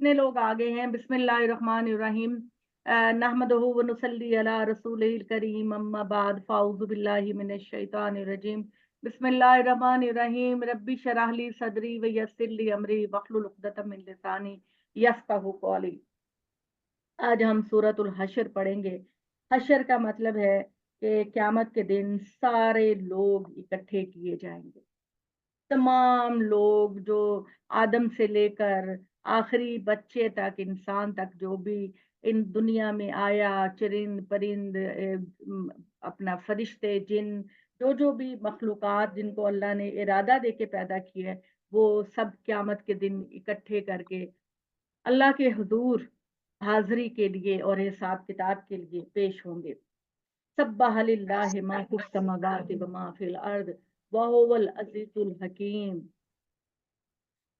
कितने लोग आगे हैं। बिस्मिल्लाहिर्रहमानिर्रहीम। नहमदुहु व नुसल्ली अला रसूलिल करीम, अम्मा बाद, फ़ाऊज़ु बिल्लाहि मिनश शैतानिर रजीम। बिस्मिल्लाहिर्रहमानिर्रहीम। रब्बि शरह ली सदरी व यस्सिर ली अमरी वहलुल उक़दतम मिन लिसानी यफ़क़हू क़ौली। आज हम सूरतुल हश्र पढ़ेंगे। हश्र का मतलब है कि क़यामत के दिन सारे लोग इकट्ठे किए जाएंगे। तमाम लोग जो आदम से लेकर आखिरी बच्चे तक, इंसान तक, जो भी इन दुनिया में आया, चरिंद परिंद, अपना फरिश्ते, जिन, जो जो भी मखलूक़ात जिनको अल्लाह ने इरादा दे के पैदा किया है, वो सब क़यामत के दिन इकट्ठे करके अल्लाह के हुजूर हाज़िरी के लिए और हिसाब किताब के लिए पेश होंगे। सब्बह लिल्लाहि मा फिस समावाति व मा फिल अर्द व हुवल अज़ीज़ुल हकीम।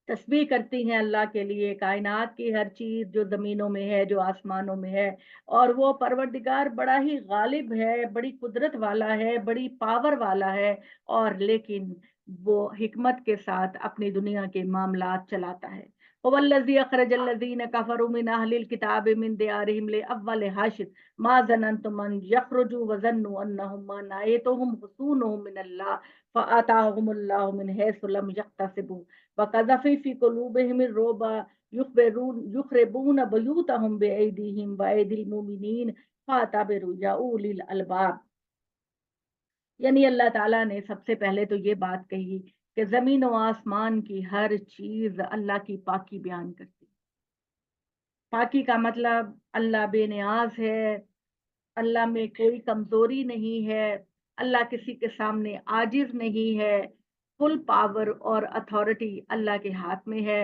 तस्बीह करती हैं अल्लाह के लिए कायनात की हर चीज, जो जमीनों में है, जो आसमानों में है। और वो परवरदिगार बड़ा ही गालिब है, बड़ी कुदरत वाला है, बड़ी पावर वाला है। और लेकिन वो हिकमत के साथ अपनी दुनिया के मामलात चलाता है। वल्लज़ी अखरजल्लज़ीन कफ़रू मिन अहलिल किताबि मिन दियारिहिम लिअव्वल हश्र मा ज़ननतुम अन यख़रुजू व ज़न्नु अन्नहुम मानिअतुहुम हुसूनुहुम मिनल्लाह फ़अताहुमुल्लाहु मिन हैसु लम यहतसिबू वक़ज़फ़ फ़ी क़ुलूबिहिम अर्रुब युख़रिबून बुयूतहुम बिअयदीहिम व अयदिल मुमिनीन फ़अतबिरू या उलिल अलबाब। यानी अल्लाह ताला ने सबसे पहले तो ये बात कही कि ज़मीन और आसमान की हर चीज़ अल्लाह की पाकी बयान करती है। पाकी का मतलब अल्लाह बेनियाज़ है, अल्लाह में कोई कमज़ोरी नहीं है, अल्लाह किसी के सामने आजिज़ नहीं है। फुल पावर और अथॉरिटी अल्लाह के हाथ में है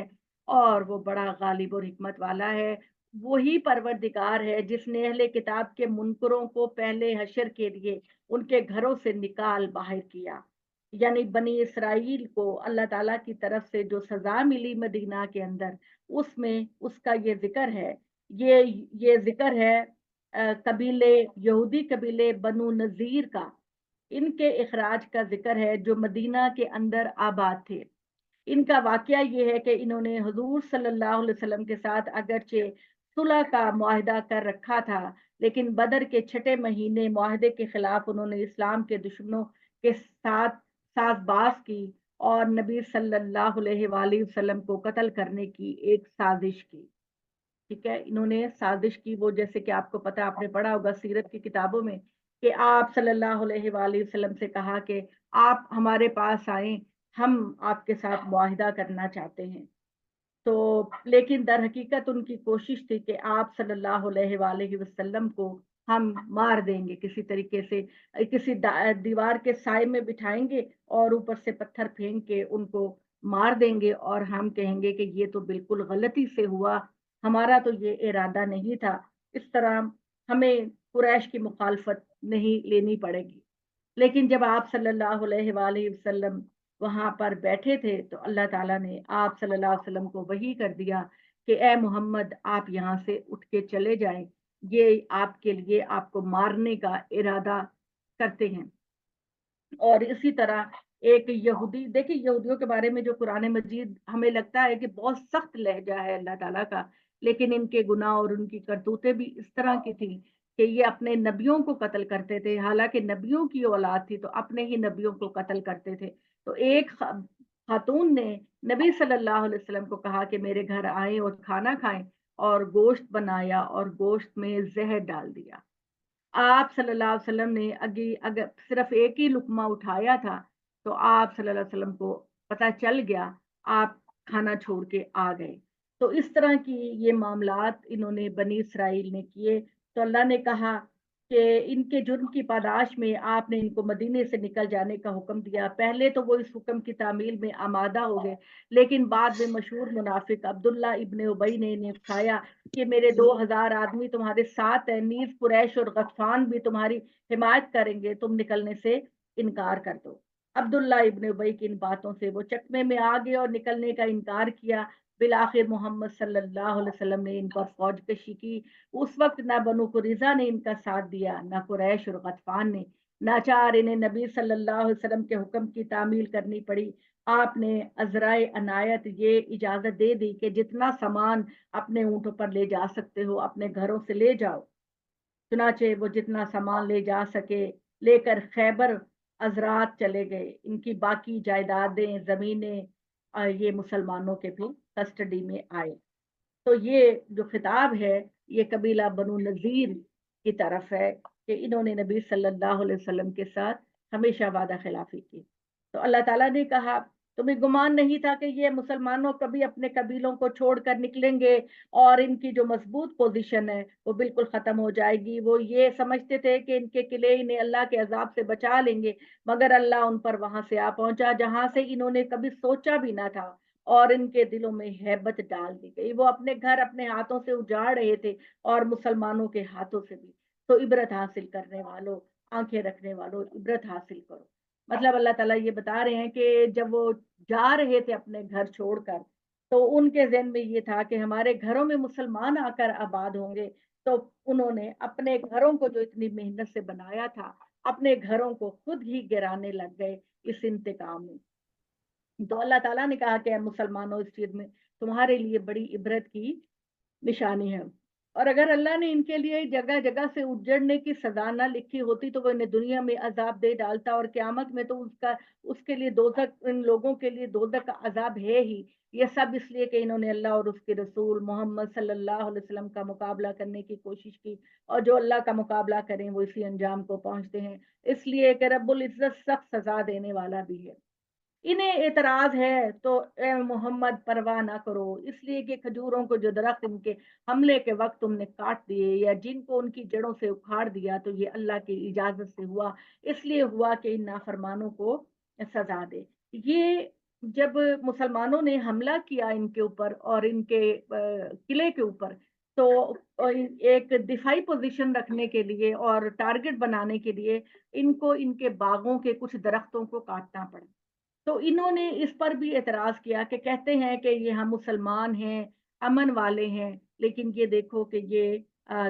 और वो बड़ा गालिब और हिकमत वाला है। वही परवरदिगार है जिसने अहले किताब के मुनकरों को पहले हशर के लिए उनके घरों से निकाल बाहर किया। यानी बनी इसराइल को अल्लाह ताला की तरफ से जो सज़ा मिली मदीना के अंदर, उसमें उसका ये ज़िक्र है। ये ज़िक्र है कबीले, यहूदी कबीले बनु नज़ीर का, इनके इखराज का ज़िक्र है जो मदीना के अंदर आबाद थे। इनका वाक़या ये है कि इन्होंने हुज़ूर सल्लल्लाहु अलैहि वसल्लम के साथ अगरचे सुलह का मुआहिदा कर रखा था, लेकिन बदर के छठे महीने मुआहिदे के खिलाफ उन्होंने इस्लाम के दुश्मनों के साथ साज़बाज़ की और नबी सल्लल्लाहु अलैहि वसल्लम को कत्ल करने की एक साजिश की। ठीक है, इन्होंने साजिश की, वो जैसे कि आपको पता है, आपने पढ़ा होगा सीरत की किताबों में, कि आप सल्लल्लाहु अलैहि वसल्लम से कहा कि आप हमारे पास आए, हम आपके साथ मुआहिदा करना चाहते हैं। तो लेकिन दर हकीकत उनकी कोशिश थी कि आप सल्लल्लाहु अलैहि वसल्लम को हम मार देंगे किसी तरीके से, किसी दीवार के साए में बिठाएंगे और ऊपर से पत्थर फेंक के उनको मार देंगे और हम कहेंगे कि ये तो बिल्कुल गलती से हुआ, हमारा तो ये इरादा नहीं था। इस तरह हमें कुरैश की मुखालफत नहीं लेनी पड़ेगी। लेकिन जब आप सल्लल्लाहु अलैहि वसल्लम वहां पर बैठे थे तो अल्लाह ताला ने आप सल्लल्लाहु अलैहि वसल्लम को वही कर दिया कि ए मोहम्मद, आप यहाँ से उठ के चले जाएं, ये आपके लिए आपको मारने का इरादा करते हैं। और इसी तरह एक यहूदी, देखिए यहूदियों के बारे में जो कुरान मजीद, हमें लगता है कि बहुत सख्त लहजा है अल्लाह ताला का, लेकिन इनके गुनाह और उनकी करतूतें भी इस तरह की थी कि ये अपने नबियों को कत्ल करते थे। हालांकि नबियों की औलाद थी तो अपने ही नबियों को कत्ल करते थे। तो एक खातून ने नबी सल्लल्लाहु अलैहि वसल्लम को कहा कि मेरे घर आए और खाना खाएं, और गोश्त बनाया और गोश्त में जहर डाल दिया। आप सल्लल्लाहु अलैहि वसल्लम ने अगर सिर्फ एक ही लुक़मा उठाया था, तो आप सल्लल्लाहु अलैहि वसल्लम को पता चल गया, आप खाना छोड़ के आ गए। तो इस तरह की ये मामलात इन्होंने बनी इसराइल ने किए। तो अल्लाह ने कहा कि इनके जुर्म की पादाश में आपने इनको मदीने से निकल जाने का हुक्म दिया। पहले तो वो इस हुक्म की तामील में आमादा हो गए, लेकिन बाद में मशहूर मुनाफिक अब्दुल्ला इब्न उबई ने इन्हें उकसाया कि मेरे 2000 आदमी तुम्हारे साथ है, नीज कुरैश और गतफान भी तुम्हारी हिमायत करेंगे, तुम निकलने से इनकार कर दो। अब्दुल्ला इब्न उबई की इन बातों से वो चकमे में आ गए और निकलने का इनकार किया। बिलाखिर मोहम्मद सल्लल्लाहु अलैहि वसल्लम ने इन पर फौज कशी की। उस वक्त ना बनु कुरैज़ा ने इनका साथ दिया, ना कुरैश और गतफान ने। नाचार इन्हें नबी सल्लल्लाहु अलैहि वसल्लम के हुक्म की तामील करनी पड़ी। آپ نے عذرائے عنایت یہ اجازت دے دی کہ جتنا سامان اپنے اونٹوں پر لے جا سکتے ہو اپنے گھروں سے لے جاؤ۔ چنانچہ وہ جتنا سامان لے جا سکے لے کر خیبر حضرات چلے گئے۔ ان کی باقی جائیدادیں زمینیں یہ مسلمانوں کے بھی کسٹڈی میں آئے۔ تو یہ جو خطاب ہے یہ قبیلہ بنو نذیر کی طرف ہے کہ انہوں نے نبی صلی اللہ علیہ وسلم کے ساتھ ہمیشہ وعدہ خلافی کی۔ تو اللہ تعالیٰ نے کہا تمہیں گمان نہیں تھا کہ یہ مسلمانوں کبھی اپنے قبیلوں کو چھوڑ کر نکلیں گے اور ان کی جو مضبوط پوزیشن ہے وہ بالکل ختم ہو جائے گی۔ وہ یہ سمجھتے تھے کہ ان کے قلعے انہیں اللہ کے عذاب سے بچا لیں گے، مگر اللہ ان پر وہاں سے آ پہنچا جہاں سے انہوں نے کبھی سوچا بھی نہ تھا، اور ان کے دلوں میں ہیبت ڈال دی گئی۔ وہ اپنے گھر اپنے ہاتھوں سے اجاڑ رہے تھے اور مسلمانوں کے ہاتھوں سے بھی۔ تو عبرت حاصل کرنے والوں، آنکھیں رکھنے والوں، عبرت حاصل کرو۔ مطلب اللہ تعالیٰ یہ بتا رہے ہیں کہ جب وہ جا رہے تھے اپنے گھر چھوڑ کر تو ان کے ذہن میں یہ تھا کہ ہمارے گھروں میں مسلمان آ کر آباد ہوں گے، تو انہوں نے اپنے گھروں کو جو اتنی محنت سے بنایا تھا اپنے گھروں کو خود ہی گرانے لگ گئے اس انتقام میں۔ تو اللہ تعالیٰ نے کہا کہ اے مسلمانوں اس چیز میں تمہارے لیے بڑی عبرت کی نشانی ہے، اور اگر اللہ نے ان کے لیے جگہ جگہ سے اجڑنے کی سزا نہ لکھی ہوتی تو وہ انہیں دنیا میں عذاب دے ڈالتا، اور قیامت میں تو اس کے لیے دوزخ، ان لوگوں کے لیے دوزخ کا عذاب ہے ہی۔ یہ سب اس لیے کہ انہوں نے اللہ اور اس کے رسول محمد صلی اللہ علیہ وسلم کا مقابلہ کرنے کی کوشش کی، اور جو اللہ کا مقابلہ کریں وہ اسی انجام کو پہنچتے ہیں۔ اس لیے کہ رب العزت سخت سزا دینے والا بھی ہے۔ انہیں اعتراض ہے تو اے محمد پرواہ نہ کرو، اس لیے کہ کھجوروں کو جو درخت ان کے حملے کے وقت تم نے کاٹ دیے یا جن کو ان کی جڑوں سے اکھاڑ دیا تو یہ اللہ کی اجازت سے ہوا، اس لیے ہوا کہ ان نافرمانوں کو سزا دے۔ یہ جب مسلمانوں نے حملہ کیا ان کے اوپر اور ان کے قلعے کے اوپر، تو ایک دفاعی پوزیشن رکھنے کے لیے اور ٹارگٹ بنانے کے لیے ان کو ان کے باغوں کے کچھ درختوں کو کاٹنا پڑا۔ تو انہوں نے اس پر بھی اعتراض کیا کہ کہتے ہیں کہ یہ ہم مسلمان ہیں، امن والے ہیں، لیکن یہ دیکھو کہ یہ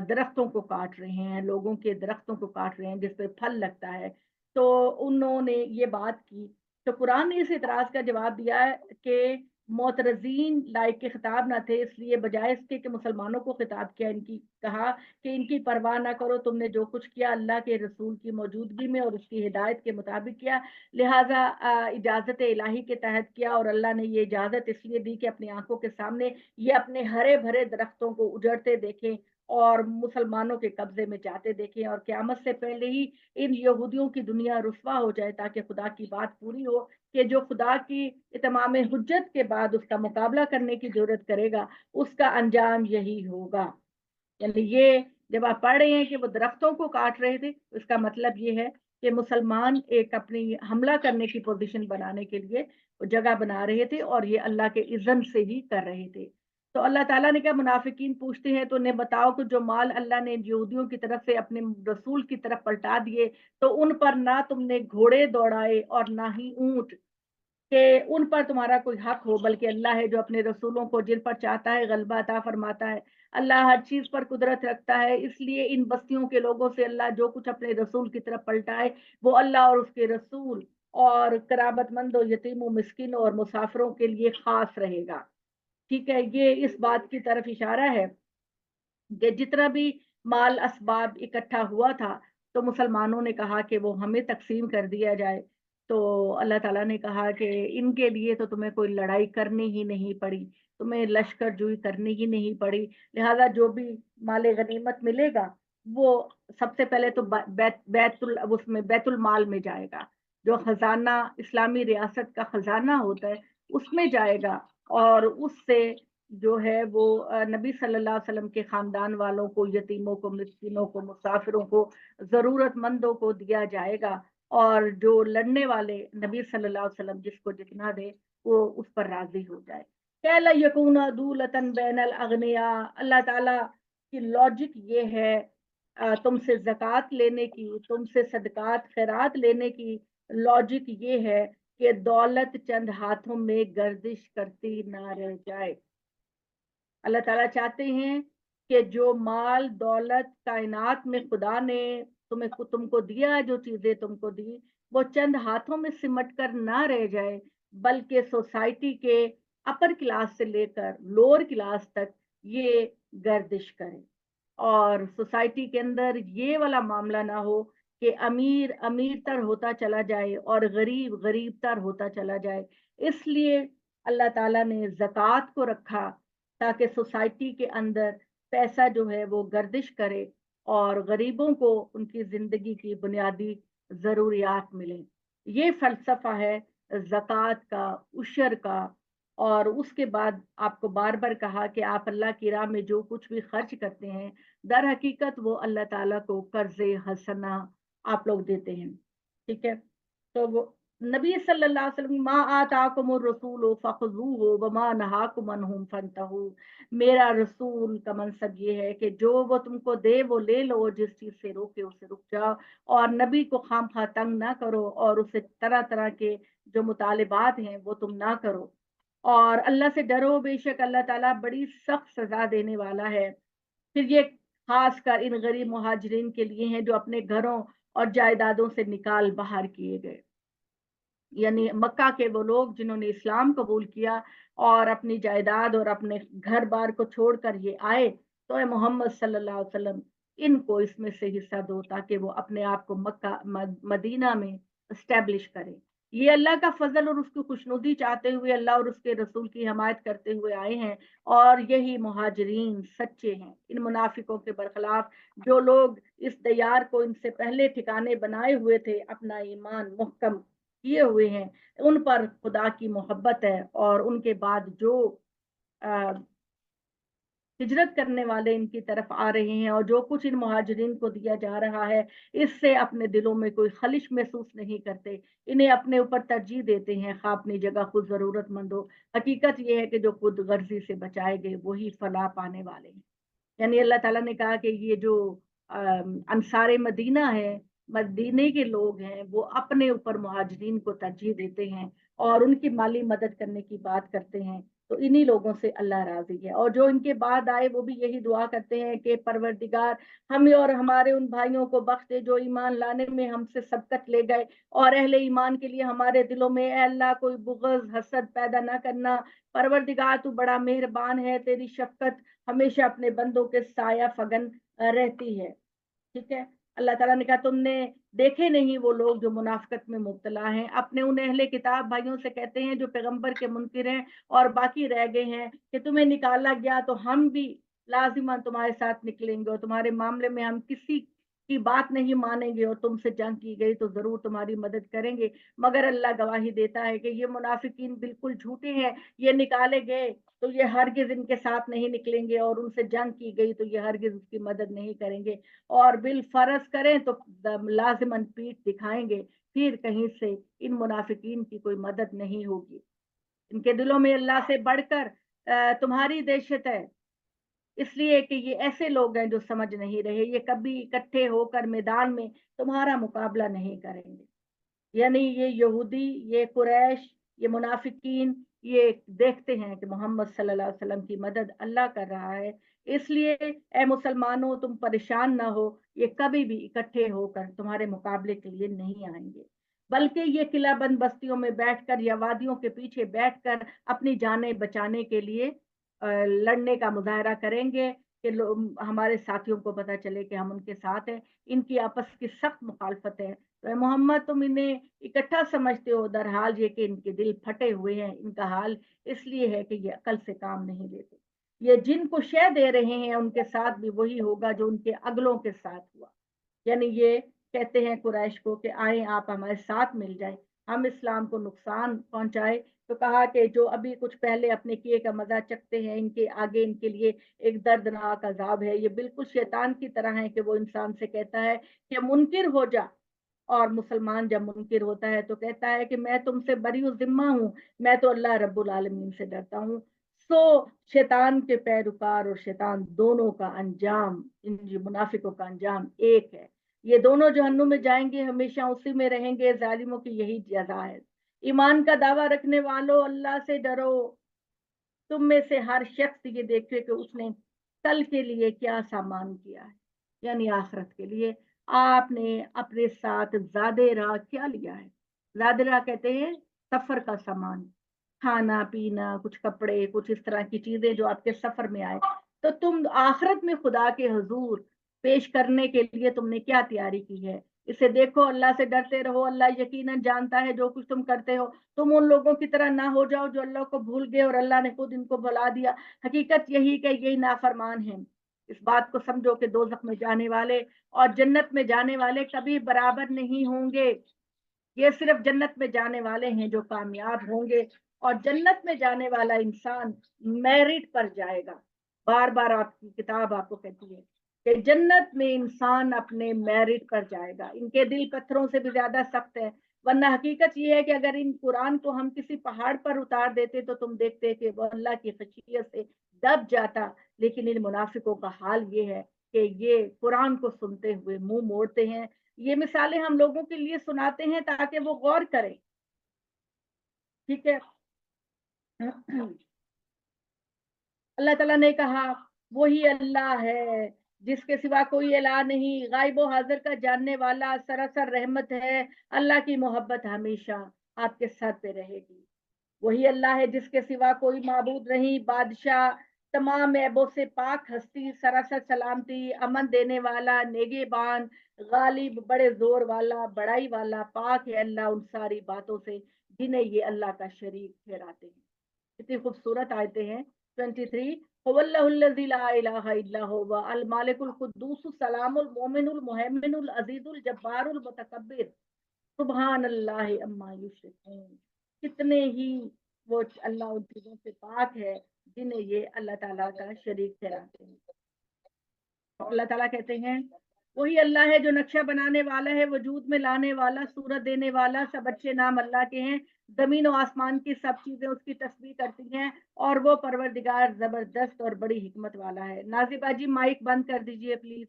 درختوں کو کاٹ رہے ہیں، لوگوں کے درختوں کو کاٹ رہے ہیں جس پہ پھل لگتا ہے۔ تو انہوں نے یہ بات کی تو قرآن نے اس اعتراض کا جواب دیا ہے کہ معترضین لائق کے خطاب نہ تھے، اس لیے بجائے اس کے کہ مسلمانوں کو خطاب کیا، ان کی کہا کہ ان کی پرواہ نہ کرو، تم نے جو کچھ کیا اللہ کے رسول کی موجودگی میں اور اس کی ہدایت کے مطابق کیا، لہٰذا اجازت الہی کے تحت کیا، اور اللہ نے یہ اجازت اس لیے دی کہ اپنی آنکھوں کے سامنے یہ اپنے ہرے بھرے درختوں کو اجڑتے دیکھیں اور مسلمانوں کے قبضے میں جاتے دیکھیں، اور قیامت سے پہلے ہی ان یہودیوں کی دنیا رسوا ہو جائے تاکہ خدا کی بات پوری ہو کہ جو خدا کی اتمام حجت کے بعد اس کا مقابلہ کرنے کی ضرورت کرے گا اس کا انجام یہی ہوگا۔ یعنی یہ جب آپ پڑھ رہے ہیں کہ وہ درختوں کو کاٹ رہے تھے، اس کا مطلب یہ ہے کہ مسلمان ایک اپنی حملہ کرنے کی پوزیشن بنانے کے لیے جگہ بنا رہے تھے اور یہ اللہ کے اذن سے ہی کر رہے تھے۔ تو اللہ تعالیٰ نے کہا منافقین پوچھتے ہیں تو انہیں بتاؤ کہ جو مال اللہ نے یہودیوں کی طرف سے اپنے رسول کی طرف پلٹا دیے تو ان پر نہ تم نے گھوڑے دوڑائے اور نہ ہی اونٹ، کہ ان پر تمہارا کوئی حق ہو، بلکہ اللہ ہے جو اپنے رسولوں کو جن پر چاہتا ہے غلبہ عطا فرماتا ہے۔ اللہ ہر چیز پر قدرت رکھتا ہے، اس لیے ان بستیوں کے لوگوں سے اللہ جو کچھ اپنے رسول کی طرف پلٹائے وہ اللہ اور اس کے رسول اور قرابت مندوں، یتیموں، مسکینوں اور مسافروں کے لیے خاص رہے گا۔ ٹھیک ہے، یہ اس بات کی طرف اشارہ ہے کہ جتنا بھی مال اسباب اکٹھا ہوا تھا تو مسلمانوں نے کہا کہ وہ ہمیں تقسیم کر دیا جائے۔ تو اللہ تعالیٰ نے کہا کہ ان کے لیے تو تمہیں کوئی لڑائی کرنی ہی نہیں پڑی، تمہیں لشکر جوئی کرنی ہی نہیں پڑی، لہذا جو بھی مال غنیمت ملے گا وہ سب سے پہلے تو اس میں بیت المال میں جائے گا، جو خزانہ اسلامی ریاست کا خزانہ ہوتا ہے اس میں جائے گا، اور اس سے جو ہے وہ نبی صلی اللہ علیہ وسلم کے خاندان والوں کو، یتیموں کو، مسکینوں کو، مسافروں کو، ضرورت مندوں کو دیا جائے گا، اور جو لڑنے والے نبی صلی اللہ علیہ وسلم جس کو جتنا دے وہ اس پر راضی ہو جائے۔ کَيْلَا يَكُونَ دُولَةً بَيْنَ الْأَغْنِيَاءِ، اللہ تعالیٰ کی لاجک یہ ہے تم سے زکوٰۃ لینے کی، تم سے صدقات خیرات لینے کی لاجک یہ ہے کہ دولت چند ہاتھوں میں گردش کرتی نہ رہ جائے۔ اللہ تعالیٰ چاہتے ہیں کہ جو مال دولت کائنات میں خدا نے تم کو دیا، جو چیزیں تم کو دی وہ چند ہاتھوں میں سمٹ کر نہ رہ جائے، बल्कि सोसाइटी के अपर क्लास से लेकर लोअर क्लास तक ये गर्दिश करें। और सोसाइटी के अंदर ये वाला मामला ना हो कि अमीर अमीर तर होता चला जाए और गरीब गरीब तर होता चला जाए। इसलिए अल्लाह ताला ने ज़कात को रखा ताकि सोसाइटी के अंदर पैसा जो है वो गर्दिश करे और गरीबों को उनकी ज़िंदगी की बुनियादी ज़रूरियात मिले। ये फ़लसफ़ा है ज़कात का, उशर का। और उसके बाद आपको बार बार कहा कि आप अल्लाह की राह में जो कुछ भी खर्च करते हैं, दर हकीकत वो अल्लाह ताला को कर्ज़े हसना आप लोग देते हैं। ठीक है? तो वो नबी सल्लल्लाहु अलैहि वसल्लम, मा आताकुमुर रसूल फखुज़ूहु व मा नहाकुम अन्हु फंतहू। मेरा रसूल का मनसब ये है कि जो वो तुमको दे वो ले लो, जिस चीज से रोके उससे रुक जाओ, और नबी को खामखा तंग ना करो, और उसे तरह तरह के जो मुतालिबात हैं वो तुम ना करो। और अल्लाह से डरो, बेशक अल्लाह ताला बड़ी सख्त सजा देने वाला है। फिर ये खास कर इन गरीब मुहाजिरीन के लिए हैं जो अपने घरों और जायदादों से निकाल बाहर किए गए। यानी मक्का के वो लोग जिन्होंने इस्लाम कबूल किया और अपनी जायदाद और अपने घर बार को छोड़कर ये आए, तो मोहम्मद सल्लल्लाहु अलैहि वसल्लम इनको इसमें से हिस्सा दो ताकि वो अपने आप को मक्का मदीना में स्टैब्लिश करें। ये अल्लाह का फजल और उसकी खुशनुदी चाहते हुए अल्लाह और उसके रसूल की हमायत करते हुए आए हैं। और यही मुहाजिरीन सच्चे हैं। इन मुनाफिकों के बरखिलाफ जो लोग इस दयार को इनसे पहले ठिकाने बनाए हुए थे, अपना ईमान मुहकम किए हुए हैं, उन पर खुदा की मोहब्बत है। और उनके बाद जो अ, हिजरत करने वाले इनकी तरफ आ रहे हैं और जो कुछ इन मुहाजिरीन को दिया जा रहा है, इससे अपने दिलों में कोई खलिश महसूस नहीं करते। इन्हें अपने ऊपर तरजीह देते हैं, खा अपनी जगह खुद जरूरतमंद हो। हकीकत यह है कि जो खुद गर्जी से बचाए गए वही फलाह पाने वाले हैं। यानी अल्लाह ताला ने कहा कि ये जो अंसारे मदीना है, मदीने के लोग हैं, वो अपने ऊपर मुहाजिरीन को तरजीह देते हैं और उनकी माली मदद करने की बात करते हैं। तो इन्हीं लोगों से अल्लाह राजी है। और जो इनके बाद आए वो भी यही दुआ करते हैं कि परवरदिगार हमें और हमारे उन भाइयों को बख्श दे जो ईमान लाने में हमसे सबकत ले गए, और अहले ईमान के लिए हमारे दिलों में ए अल्लाह कोई बुग़्ज़ हसद पैदा ना करना। परवरदिगार तू बड़ा मेहरबान है, तेरी शफकत हमेशा अपने बंदों के साया फगन रहती है। ठीक है? अल्लाह ताला ने कहा तुमने देखे नहीं वो लोग जो मुनाफिकत में मुब्तला हैं, अपने उन अहले किताब भाइयों से कहते हैं जो पैगंबर के मुनकिर हैं और बाकी रह गए हैं, कि तुम्हें निकाला गया तो हम भी लाजिमन तुम्हारे साथ निकलेंगे, और तुम्हारे मामले में हम किसी की बात नहीं मानेंगे, और तुमसे जंग की गई तो जरूर तुम्हारी मदद करेंगे। मगर अल्लाह गवाही देता है कि ये मुनाफिकीन बिल्कुल झूठे हैं। ये निकाले गए तो ये हरगिज इनके साथ नहीं निकलेंगे, और उनसे जंग की गई तो ये हरगिज उसकी मदद नहीं करेंगे, और बिल फर्ज करें तो लाजिमन पीठ दिखाएंगे। फिर कहीं से इन मुनाफिकीन की कोई मदद नहीं होगी। इनके दिलों में अल्लाह से बढ़कर तुम्हारी दहशत है, इसलिए कि ये ऐसे लोग हैं जो समझ नहीं रहे। ये कभी इकट्ठे होकर मैदान में तुम्हारा मुकाबला नहीं करेंगे। यानी ये यहूदी, ये कुरैश, ये मुनाफिकीन, ये देखते हैं कि मोहम्मद सल्लल्लाहु अलैहि वसल्लम की मदद अल्लाह कर रहा है, इसलिए ए मुसलमानों तुम परेशान ना हो। ये कभी भी इकट्ठे होकर तुम्हारे मुकाबले के लिए नहीं आएंगे, बल्कि ये किला बंद बस्तियों में बैठकर या वादियों के पीछे बैठकर अपनी जानें बचाने के लिए लड़ने का मुजाहरा करेंगे कि हमारे साथियों को पता चले कि हम उनके साथ हैं। इनकी आपस की सख्त मुखालफत है। तो मोहम्मद तुम इन्हें इकट्ठा समझते हो, दरहाल ये कि इनके दिल फटे हुए हैं। इनका हाल इसलिए है कि ये अकल से काम नहीं लेते। ये जिनको शय दे रहे हैं उनके साथ भी वही होगा जो उनके अगलों के साथ हुआ। यानी ये कहते हैं कुरैश को कि आए आप हमारे साथ मिल जाए, हम इस्लाम को नुकसान पहुंचाए। तो कहा कि जो अभी कुछ पहले अपने किए का मजा चखते हैं, इनके आगे इनके लिए एक दर्दनाक अजाब है। ये बिल्कुल शैतान की तरह है कि वो इंसान से कहता है कि मुनकिर हो जा, और मुसलमान जब मुनकिर होता है तो कहता है कि मैं तुमसे बरी जिम्मा हूँ, मैं तो अल्लाह रब्बुल आलमीन से डरता हूँ। सो शैतान के पैरोकार और शैतान दोनों का अंजाम, इन मुनाफिकों का अंजाम एक है। ये दोनों जहन्नुम में जाएंगे, हमेशा उसी में रहेंगे। जालिमों की यही जजा है। ईमान का दावा रखने वालों, अल्लाह से डरो। तुम में से हर शख्स ये देखे कि उसने कल के लिए क्या सामान किया है, यानी आखिरत के लिए आपने अपने साथ ज़ादे राह क्या लिया है। ज़ादे राह कहते हैं सफर का सामान, खाना पीना, कुछ कपड़े, कुछ इस तरह की चीजें जो आपके सफर में आए, तो तुम आखिरत में खुदा के हुजूर पेश करने के लिए तुमने क्या तैयारी की है। इसे देखो, अल्लाह से डरते रहो, अल्लाह यकीनन जानता है जो कुछ तुम करते हो। तुम उन लोगों की तरह ना हो जाओ जो अल्लाह को भूल गए और अल्लाह ने खुद इनको भुला दिया। हकीकत यही कि यही नाफरमान है। इस बात को समझो कि दोज़ख में जाने वाले और जन्नत में जाने वाले कभी बराबर नहीं होंगे। ये सिर्फ जन्नत में जाने वाले हैं जो कामयाब होंगे, और जन्नत में जाने वाला इंसान मेरिट पर जाएगा। बार बार आपकी किताब आपको कहती है कि जन्नत में इंसान अपने मेरिट पर जाएगा। इनके दिल पत्थरों से भी ज्यादा सख्त है। वरना हकीकत ये है कि अगर इन कुरान को हम किसी पहाड़ पर उतार देते तो तुम देखते कि वो अल्लाह की खशियत से दब जाता। लेकिन इन मुनाफिकों का हाल ये है कि ये कुरान को सुनते हुए मुंह मोड़ते हैं। ये मिसालें हम लोगों के लिए सुनाते हैं ताकि वो गौर करें। ठीक है। अल्लाह ताला ने कहा, वही अल्लाह है जिसके सिवा कोई इलाह नहीं, गायबो हाजिर का जानने वाला, सरासर रहमत है। अल्लाह की मोहब्बत हमेशा आपके साथ पे रहेगी। वही अल्लाह है जिसके सिवा कोई माबूद नहीं, बादशाह, तमाम ऐबों से पाक हस्ती, सरासर सलामती, अमन देने वाला, नेगेबान, गालिब, बड़े जोर वाला, बड़ाई वाला, पाक है अल्लाह उन सारी बातों से जिन्हें ये अल्लाह का शरीक ठहराते हैं। कितनी खूबसूरत आयते हैं। 23, हुवल्लाहुल्लज़ी ला इलाहा इल्ला हुवा अल मालिकुल कुद्दूस सलामुल मोमिनुल मुहैमिनुल अजीजुल जब्बारुल मुतकब्बिर सुभान अल्लाह अम्मा युश्रिकून। कितने ही वो अल्लाह उन चीजों से पाक है जिन्हें ये अल्लाह ताला का शरीक ठहराते हैं। और अल्लाह ताला कहते हैं, वही अल्लाह है जो नक्शा बनाने वाला है, वजूद में लाने वाला, सूरत देने वाला। सब अच्छे नाम अल्लाह के हैं। जमीन और आसमान की सब चीजें उसकी तस्बीह करती हैं, और वो परवरदिगार जबरदस्त और बड़ी हिकमत वाला है। नाजिबा जी माइक बंद कर दीजिए प्लीज।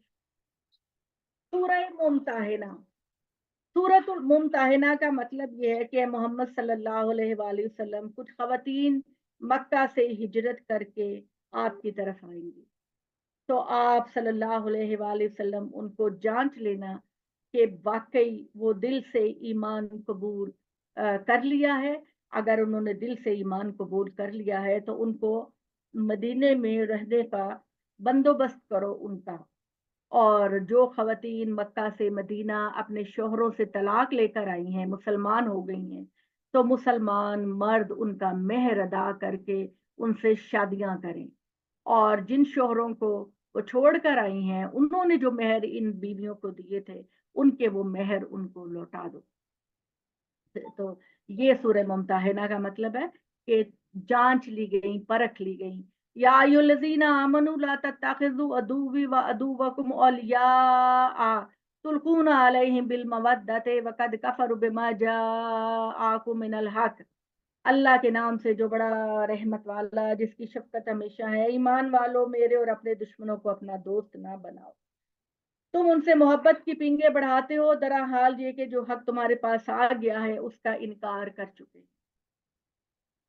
सूरह मुमताहिना। सूरतुल मुमताहिना का मतलब ये है कि मोहम्मद सल्लल्लाहु अलैहि वसल्लम कुछ खवातीन मक्का से हिजरत करके आपकी तरफ आएंगी, तो आप सल्लल्लाहु अलैहि वसल्लम उनको जांच लेना कि वाकई वो दिल से ईमान कबूल कर लिया है। अगर उन्होंने दिल से ईमान कबूल कर लिया है तो उनको मदीने में रहने का बंदोबस्त करो उनका। और जो खवातीन मक्का से मदीना अपने शोहरों से तलाक लेकर आई हैं, मुसलमान हो गई हैं, तो मुसलमान मर्द उनका मेहर अदा करके उनसे शादियां करें। और जिन शोहरों को वो छोड़ कर आई हैं, उन्होंने जो मेहर इन बीवियों को दिए थे, उनके वो मेहर उनको लौटा दो। तो ये सूरह मुमताहिना का मतलब है कि जांच ली गई, परख ली गई। या अय्युहल्लज़ीना आमनू ला तत्तखिज़ू अदुव्वी व अदुव्वकुम औलिया तुल्कूना अलैहिम बिल मवद्दति व क़द कफ़रू बिमा जाअकुम मिनल हक़। अल्लाह के नाम से जो बड़ा रहमत वाला, जिसकी शफकत हमेशा है। ईमान वालों, मेरे और अपने दुश्मनों को अपना दोस्त ना बनाओ। तुम उनसे मोहब्बत की पींगे बढ़ाते हो, दरा हाल ये कि जो हक तुम्हारे पास आ गया है उसका इनकार कर चुके।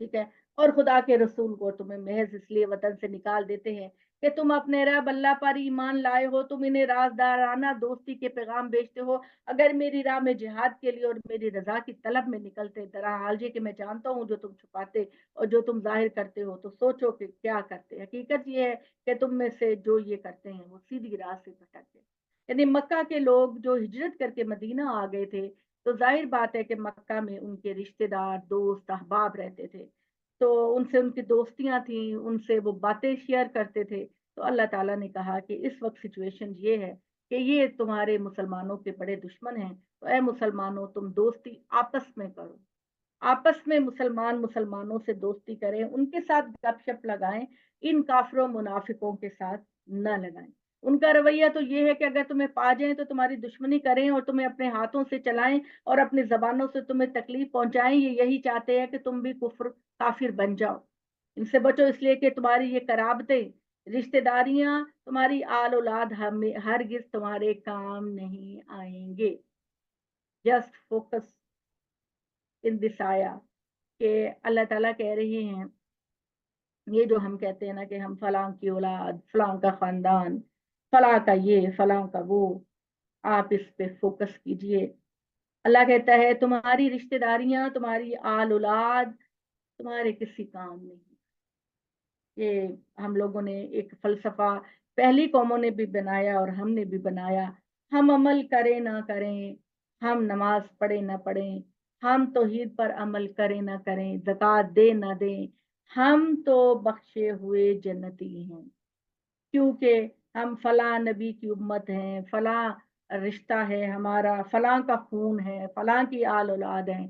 ठीक है। और खुदा के रसूल को तुम्हें महज इसलिए वतन से निकाल देते हैं कि तुम अपने रब अल्लाह पर ईमान लाए हो। तुम इन्हें राजदाराना दोस्ती के पैगाम भेजते हो। अगर मेरी राह में जिहाद के लिए और मेरी रजा की तलब में निकलते, दरा हाल ये कि मैं जानता हूँ जो तुम छुपाते और जो तुम जाहिर करते हो, तो सोचो कि क्या करते। हकीकत ये है कि तुम में से जो ये करते हैं वो सीधी राह से भटक गए। यानी मक्का के लोग जो हिजरत करके मदीना आ गए थे, तो जाहिर बात है कि मक्का में उनके रिश्तेदार, दोस्त, अहबाब रहते थे, तो उनसे उनकी दोस्तियां थी, उनसे वो बातें शेयर करते थे। तो अल्लाह ताला ने कहा कि इस वक्त सिचुएशन ये है कि ये तुम्हारे मुसलमानों के बड़े दुश्मन हैं, तो ऐ मुसलमानों तुम दोस्ती आपस में करो। आपस में मुसलमान मुसलमानों से दोस्ती करें, उनके साथ गपशप लगाएं, इन काफिरों मुनाफिकों के साथ न लगाएं। उनका रवैया तो ये है कि अगर तुम्हें पा जाएं तो तुम्हारी दुश्मनी करें और तुम्हें अपने हाथों से चलाएं और अपनी जबानों से तुम्हें तकलीफ पहुंचाएं। ये यही चाहते हैं कि तुम भी कुफ्र काफिर बन जाओ। इनसे बचो इसलिए कि तुम्हारी ये कराबतें, रिश्तेदारियां, तुम्हारी आल औलाद हमें हरगिज तुम्हारे काम नहीं आएंगे। जस्ट फोकस इन दिस आया कि अल्लाह ताला कह रहे हैं, ये जो हम कहते हैं ना कि हम फलां की औलाद, फलां का खानदान, फलां का ये, फलां का वो, आप इस पे फोकस कीजिए। अल्लाह कहता है तुम्हारी रिश्तेदारियां, तुम्हारी आल औलाद तुम्हारे किसी काम नहीं। ये हम लोगों ने एक फलसफा पहली कौमों ने भी बनाया और हमने भी बनाया। हम अमल करें ना करें, हम नमाज पढ़े ना पढ़ें, हम तौहीद पर अमल करें ना करें, ज़कात दे ना दें, हम तो बख्शे हुए जन्नती हैं, क्योंकि हम फलां नबी की उम्मत हैं, फलां रिश्ता है हमारा, फलां का खून है, फलां की आल औलाद है।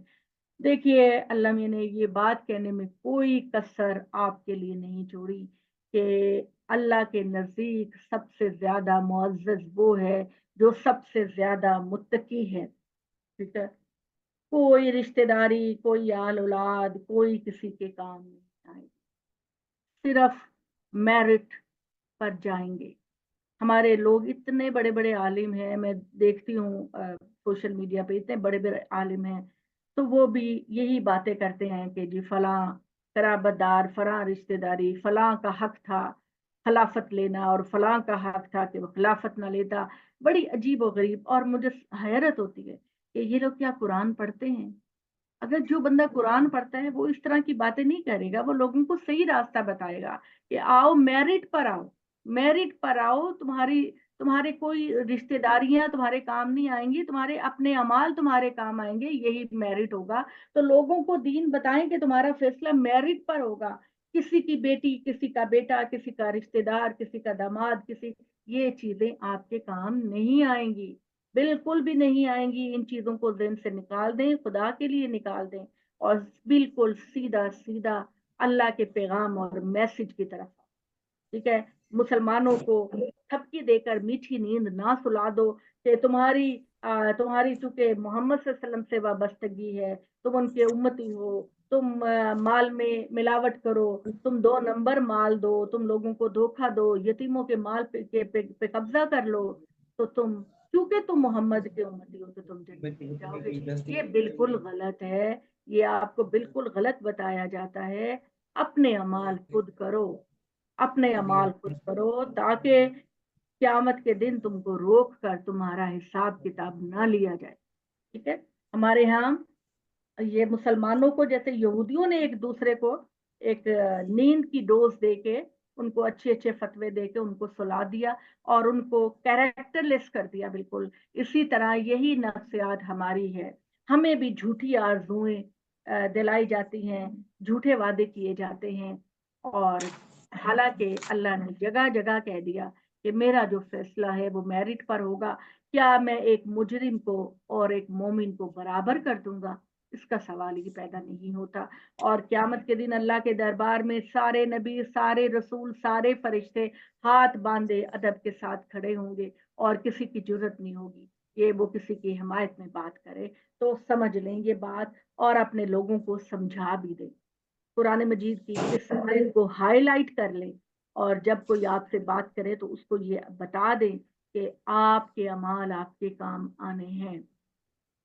देखिए अल्लाह मियां ने ये बात कहने में कोई कसर आपके लिए नहीं छोड़ी कि अल्लाह के नज़दीक सबसे ज्यादा मुअज़्ज़ज़ वो है जो सबसे ज्यादा मुत्तकी है। ठीक है, कोई रिश्तेदारी, कोई आल औलाद, कोई किसी के काम नहीं आएगी, सिर्फ मेरिट पर जाएंगे। हमारे लोग इतने बड़े बड़े आलिम हैं, मैं देखती हूँ सोशल मीडिया पे इतने बड़े बड़े आलिम हैं, तो वो भी यही बातें करते हैं कि जी फलां कराबतदार, फलां रिश्तेदारी, फलां का हक था खिलाफत लेना और फलां का हक था कि वो खिलाफत ना लेता। बड़ी अजीब और गरीब, और मुझे हैरत होती है कि ये लोग क्या कुरान पढ़ते हैं? अगर जो बंदा कुरान पढ़ता है वो इस तरह की बातें नहीं करेगा, वो लोगों को सही रास्ता बताएगा कि आओ मेरिट पर आओ, मेरिट पर आओ। तुम्हारी तुम्हारे कोई रिश्तेदारियां तुम्हारे काम नहीं आएंगी, तुम्हारे अपने अमाल तुम्हारे काम आएंगे, यही मेरिट होगा। तो लोगों को दीन बताएं कि तुम्हारा फैसला मेरिट पर होगा। किसी की बेटी, किसी का बेटा, किसी का रिश्तेदार, किसी का दामाद, किसी, ये चीजें आपके काम नहीं आएंगी, बिल्कुल भी नहीं आएंगी। इन चीजों को ज़हन से निकाल दें, खुदा के लिए निकाल दें, और बिल्कुल सीधा सीधा अल्लाह के पैगाम और मैसेज की तरफ। ठीक है, मुसलमानों को थपकी देकर मीठी नींद ना सुला दो कि तुम्हारी चूंकि मोहम्मद सल्लल्लाहु अलैहि वसल्लम से वाबस्तगी है, तुम उनके उम्मती हो, तुम माल में मिलावट करो, तुम 2 नंबर माल दो, तुम लोगों को धोखा दो, यतीमों के माल पे कब्जा कर लो, तो तुम क्योंकि तुम मोहम्मद के उम्मती हो तो तुम जन्नत में जाओगे। ये बिल्कुल गलत है, ये आपको बिल्कुल गलत बताया जाता है। अपने अमाल खुद करो, अपने अमाल खुद करो, ताकि क्यामत के दिन तुमको रोक कर तुम्हारा हिसाब किताब ना लिया जाए। ठीक है, हमारे यहाँ ये मुसलमानों को, जैसे यहूदियों ने एक दूसरे को एक नींद की डोज दे के, उनको अच्छे अच्छे फतवे दे के उनको सुला दिया और उनको कैरेक्टरलेस कर दिया बिल्कुल, इसी तरह यही नफ्सियात हमारी है। हमें भी झूठी आरजुएं दिलाई जाती हैं, झूठे वादे किए जाते हैं, और हालांकि अल्लाह ने जगह जगह कह दिया कि मेरा जो फैसला है वो मेरिट पर होगा। क्या मैं एक मुजरिम को और एक मोमिन को बराबर कर दूंगा? इसका सवाल ही पैदा नहीं होता। और क्यामत के दिन अल्लाह के दरबार में सारे नबी, सारे रसूल, सारे फरिश्ते हाथ बांधे अदब के साथ खड़े होंगे, और किसी की जरूरत नहीं होगी कि वो किसी की हिमायत में बात करे। तो समझ लें ये बात, और अपने लोगों को समझा भी दें, कुरान मजीद की इस आयत को हाईलाइट कर लें, और जब कोई आपसे बात करे तो उसको ये बता दें कि आपके अमाल आपके काम आने हैं।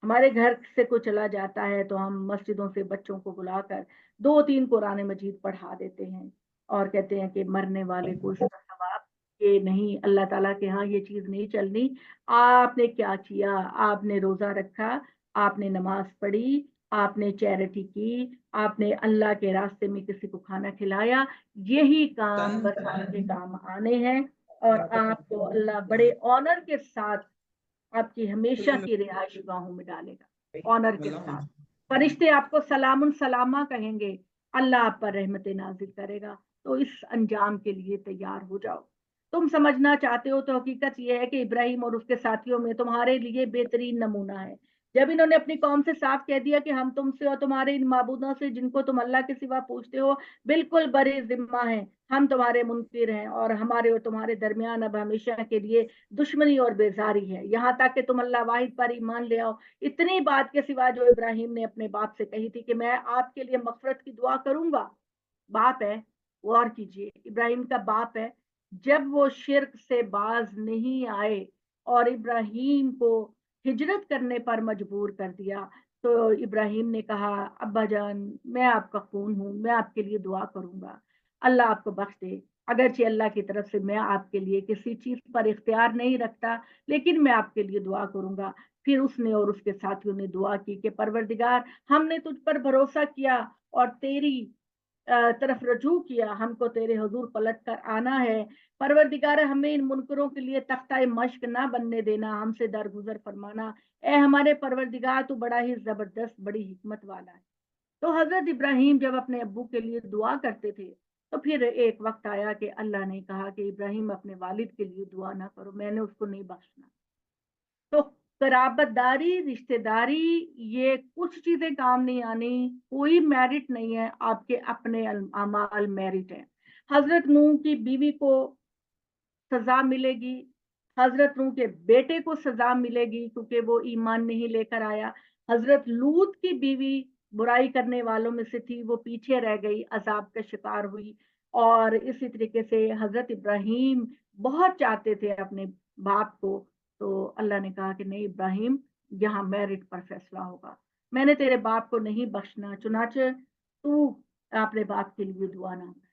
हमारे घर से कोई चला जाता है तो हम मस्जिदों से बच्चों को बुलाकर 2-3 कुरान मजीद पढ़ा देते हैं, और कहते हैं कि मरने वाले को इसका सवाब, ये नहीं, अल्लाह ताला के यहाँ ये चीज नहीं चलनी। आपने क्या किया? आपने रोजा रखा, आपने नमाज पढ़ी, आपने चैरिटी की, आपने अल्लाह के रास्ते में किसी को खाना खिलाया, यही काम बस आपके काम आने हैं। और आपको अल्लाह बड़े ऑनर के साथ आपकी हमेशा की रिहाइश गाहों में डालेगा, ऑनर के साथ। फरिश्ते आपको सलामुन सलामा कहेंगे, अल्लाह आप पर रहमत नाजिल करेगा। तो इस अंजाम के लिए तैयार हो जाओ। तुम समझना चाहते हो तो हकीकत यह है कि इब्राहिम और उसके साथियों में तुम्हारे लिए बेहतरीन नमूना है। जब इन्होंने अपनी कौम से साफ कह दिया कि हम तुमसे और तुम्हारे इन माबूदों से जिनको तुम अल्लाह के सिवा पूछते हो बिल्कुल बड़े जिम्मा हैं, हम तुम्हारे मुनकिर हैं, और हमारे और तुम्हारे दरमियान अब हमेशा के लिए दुश्मनी और बेजारी है, यहाँ तक कि तुम अल्लाह वाहिद पर ईमान ले आओ। इतनी बात के सिवा जो इब्राहिम ने अपने बाप से कही थी कि मैं आपके लिए मगफरत की दुआ करूंगा, बाप है, गौर कीजिए, इब्राहिम का बाप है, जब वो शिर्क से बाज नहीं आए और इब्राहिम को हिजरत करने पर मजबूर कर दिया, तो इब्राहिम ने कहा अब्बा जान मैं आपका खून हूं, मैं आपके लिए दुआ करूंगा, अल्लाह आपको बख्श दे। اگرچہ اللہ کی طرف سے میں آپ کے لیے کسی چیز پر اختیار نہیں رکھتا، لیکن میں آپ کے لیے دعا کروں گا۔ پھر اس نے اور اس کے ساتھیوں نے دعا کی کہ پروردگار، ہم نے تجھ پر بھروسہ کیا اور تیری طرف رجوع کیا، ہم کو تیرے حضور پلٹ کر آنا ہے۔ پروردگار، ہمیں ان منکروں کے لیے تختہ مشق نہ بننے دینا، ہم سے درگزر فرمانا۔ اے ہمارے پروردگار، تو بڑا ہی زبردست، بڑی حکمت والا ہے۔ تو حضرت ابراہیم جب اپنے ابو کے لیے دعا کرتے تھے، تو پھر ایک وقت آیا کہ اللہ نے کہا کہ ابراہیم اپنے والد کے لیے دعا نہ کرو، میں نے اس کو نہیں بخشنا۔ تو قرابت داری، رشتہ داری، یہ کچھ چیزیں کام نہیں آنی، کوئی میرٹ نہیں ہے، آپ کے اپنے اعمال میرٹ ہیں۔ حضرت نوح کی بیوی کو سزا ملے گی، حضرت نوح کے بیٹے کو سزا ملے گی کیونکہ وہ ایمان نہیں لے کر آیا۔ حضرت لوط کی بیوی برائی کرنے والوں میں سے تھی، وہ پیچھے رہ گئی، عذاب کا شکار ہوئی۔ اور اسی طریقے سے حضرت ابراہیم بہت چاہتے تھے اپنے باپ کو، تو اللہ نے کہا کہ نہیں ابراہیم، یہاں میرٹ پر فیصلہ ہوگا، میں نے تیرے باپ کو نہیں بخشنا، چنانچہ تو اپنے باپ کے لیے دعا نہ کر۔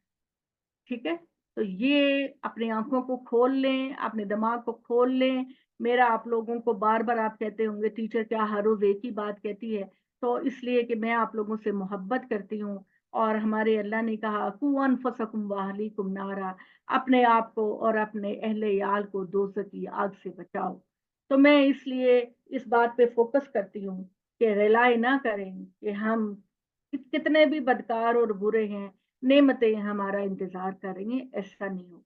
ٹھیک ہے، تو یہ اپنی آنکھوں کو کھول لیں، اپنے دماغ کو کھول لیں۔ میرا آپ لوگوں کو بار بار آپ کہتے ہوں گے ٹیچر کیا ہر روز ایک ہی بات کہتی ہے؟ تو اس لیے کہ میں آپ لوگوں سے محبت کرتی ہوں، اور ہمارے اللہ نے کہا قوا انفسکم واہلیکم نارا، اپنے آپ کو اور اپنے اہل عیال کو دوزخ کی آگ سے بچاؤ۔ تو میں اس لیے اس بات پہ فوکس کرتی ہوں کہ ریلائی نہ کریں کہ ہم کتنے بھی بدکار اور برے ہیں، نعمتیں ہمارا انتظار کر رہی ہیں، ایسا نہیں ہو۔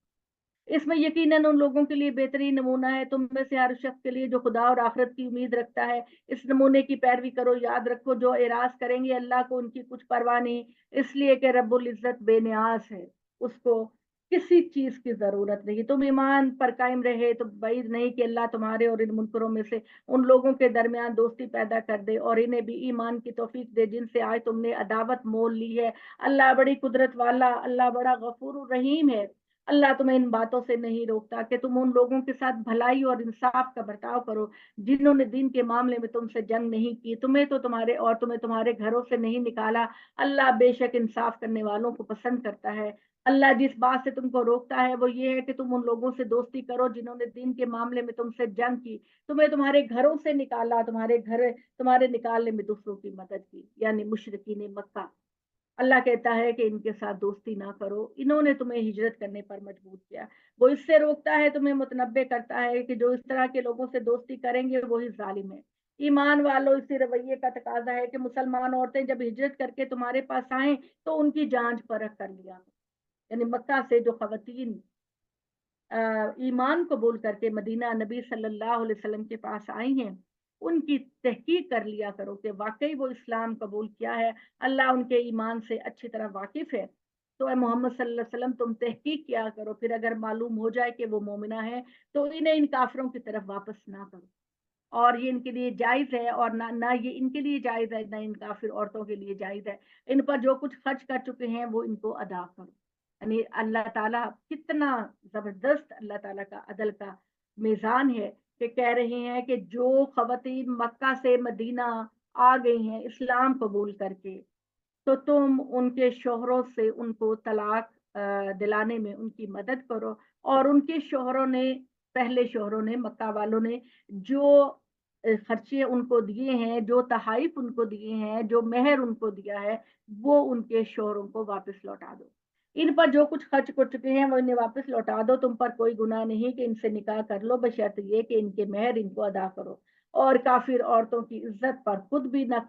اس میں یقیناً ان لوگوں کے لیے بہترین نمونہ ہے، تم میں سے ہر شخص کے لیے جو خدا اور آخرت کی امید رکھتا ہے، اس نمونے کی پیروی کرو۔ یاد رکھو جو اعراض کریں گے اللہ کو ان کی کچھ پرواہ نہیں، اس لیے کہ رب العزت بے نیاز ہے، اس کو کسی چیز کی ضرورت نہیں۔ تم ایمان پر قائم رہے تو بعید نہیں کہ اللہ تمہارے اور ان منکروں میں سے ان لوگوں کے درمیان دوستی پیدا کر دے اور انہیں بھی ایمان کی توفیق دے جن سے آج تم نے عداوت مول لی ہے۔ اللہ بڑی قدرت والا، اللہ بڑا غفور الرحیم ہے۔ اللہ تمہیں ان باتوں سے نہیں روکتا کہ تم ان لوگوں کے ساتھ بھلائی اور انصاف کا برتاؤ کرو جنہوں نے دین کے معاملے میں تم سے جنگ نہیں کی، تمہیں تمہارے گھروں سے نہیں نکالا۔ اللہ بے شک انصاف کرنے والوں کو پسند کرتا ہے۔ اللہ جس بات سے تم کو روکتا ہے وہ یہ ہے کہ تم ان لوگوں سے دوستی کرو جنہوں نے دین کے معاملے میں تم سے جنگ کی، تمہیں تمہارے گھروں سے نکالا، تمہارے نکالنے میں دوسروں کی مدد کی، یعنی مشرکین مکہ۔ اللہ کہتا ہے کہ ان کے ساتھ دوستی نہ کرو، انہوں نے تمہیں ہجرت کرنے پر مجبور کیا۔ وہ اس سے روکتا ہے، تمہیں متنبع کرتا ہے کہ جو اس طرح کے لوگوں سے دوستی کریں گے وہی ظالم ہے۔ ایمان والوں، اسی رویے کا تقاضا ہے کہ مسلمان عورتیں جب ہجرت کر کے تمہارے پاس آئیں تو ان کی جانچ پرکھ کر لیا، یعنی مکہ سے جو خواتین ایمان قبول کر کے مدینہ نبی صلی اللہ علیہ وسلم کے پاس آئی ہیں، ان کی تحقیق کر لیا کرو کہ واقعی وہ اسلام قبول کیا ہے، اللہ ان کے ایمان سے اچھی طرح واقف ہے۔ تو اے محمد صلی اللہ علیہ وسلم تم تحقیق کیا کرو، پھر اگر معلوم ہو جائے کہ وہ مومنہ ہے تو انہیں ان کافروں کی طرف واپس نہ کرو، اور یہ ان کے لیے جائز ہے، اور نہ یہ ان کے لیے جائز ہے، نہ ان کافر عورتوں کے لیے جائز ہے۔ ان پر جو کچھ خرچ کر چکے ہیں وہ ان کو ادا کرو۔ یعنی اللہ تعالیٰ کتنا زبردست، اللہ تعالیٰ کا عدل کا میزان ہے کہ کہہ رہے ہیں کہ جو خواتین مکہ سے مدینہ آ گئی ہیں اسلام قبول کر کے، تو تم ان کے شوہروں سے ان کو طلاق دلانے میں ان کی مدد کرو، اور ان کے شوہروں نے، پہلے شوہروں نے، مکہ والوں نے جو خرچے ان کو دیے ہیں، جو تحائف ان کو دیے ہیں، جو مہر ان کو دیا ہے، وہ ان کے شوہروں کو واپس لوٹا دو۔ ان پر جو کچھ خرچ کر چکے ہیں وہ انہیں واپس لوٹا دو، تم پر کوئی گناہ نہیں کہ ان سے نکاح کر لو، بشرط یہ کہ ان کے مہر ان کو ادا کرو۔ اور کافر عورتوں کی عزت پر خود بھی نہ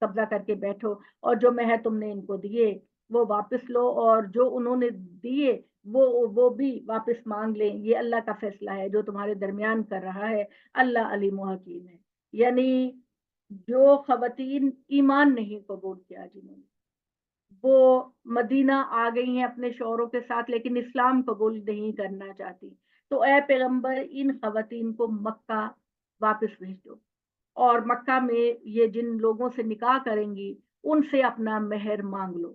قبضہ کر کے بیٹھو، اور جو مہر تم نے ان کو دیے وہ واپس لو، اور جو انہوں نے دیے وہ بھی واپس مانگ لیں۔ یہ اللہ کا فیصلہ ہے جو تمہارے درمیان کر رہا ہے، اللہ علیم و حکیم ہے۔ یعنی جو خواتین ایمان نہیں قبول کیا، جنہوں نے، وہ مدینہ آ گئی ہیں اپنے شوہروں کے ساتھ لیکن اسلام قبول نہیں کرنا چاہتی، تو اے پیغمبر ان خواتین کو مکہ واپس بھیج دو، اور مکہ میں یہ جن لوگوں سے نکاح کریں گی ان سے اپنا مہر مانگ لو،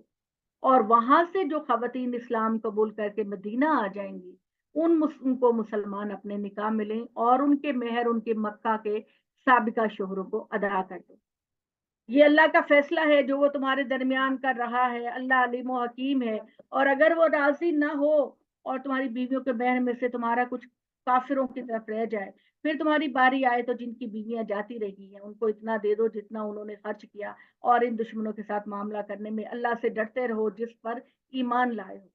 اور وہاں سے جو خواتین اسلام قبول کر کے مدینہ آ جائیں گی ان کو مسلمان اپنے نکاح ملیں، اور ان کے مہر ان کے مکہ کے سابقہ شوہروں کو ادا کر دو۔ ये अल्लाह का फैसला है जो वो तुम्हारे दरमियान कर रहा है। अल्लाह अलीम व हकीम है। और अगर वो राजी ना हो और तुम्हारी बीवियों के बहन में से तुम्हारा कुछ काफिरों की तरफ रह जाए, फिर तुम्हारी बारी आए तो जिनकी बीवियां जाती रही हैं उनको इतना दे दो जितना उन्होंने खर्च किया, और इन दुश्मनों के साथ मामला करने में अल्लाह से डरते रहो जिस पर ईमान लाए हो।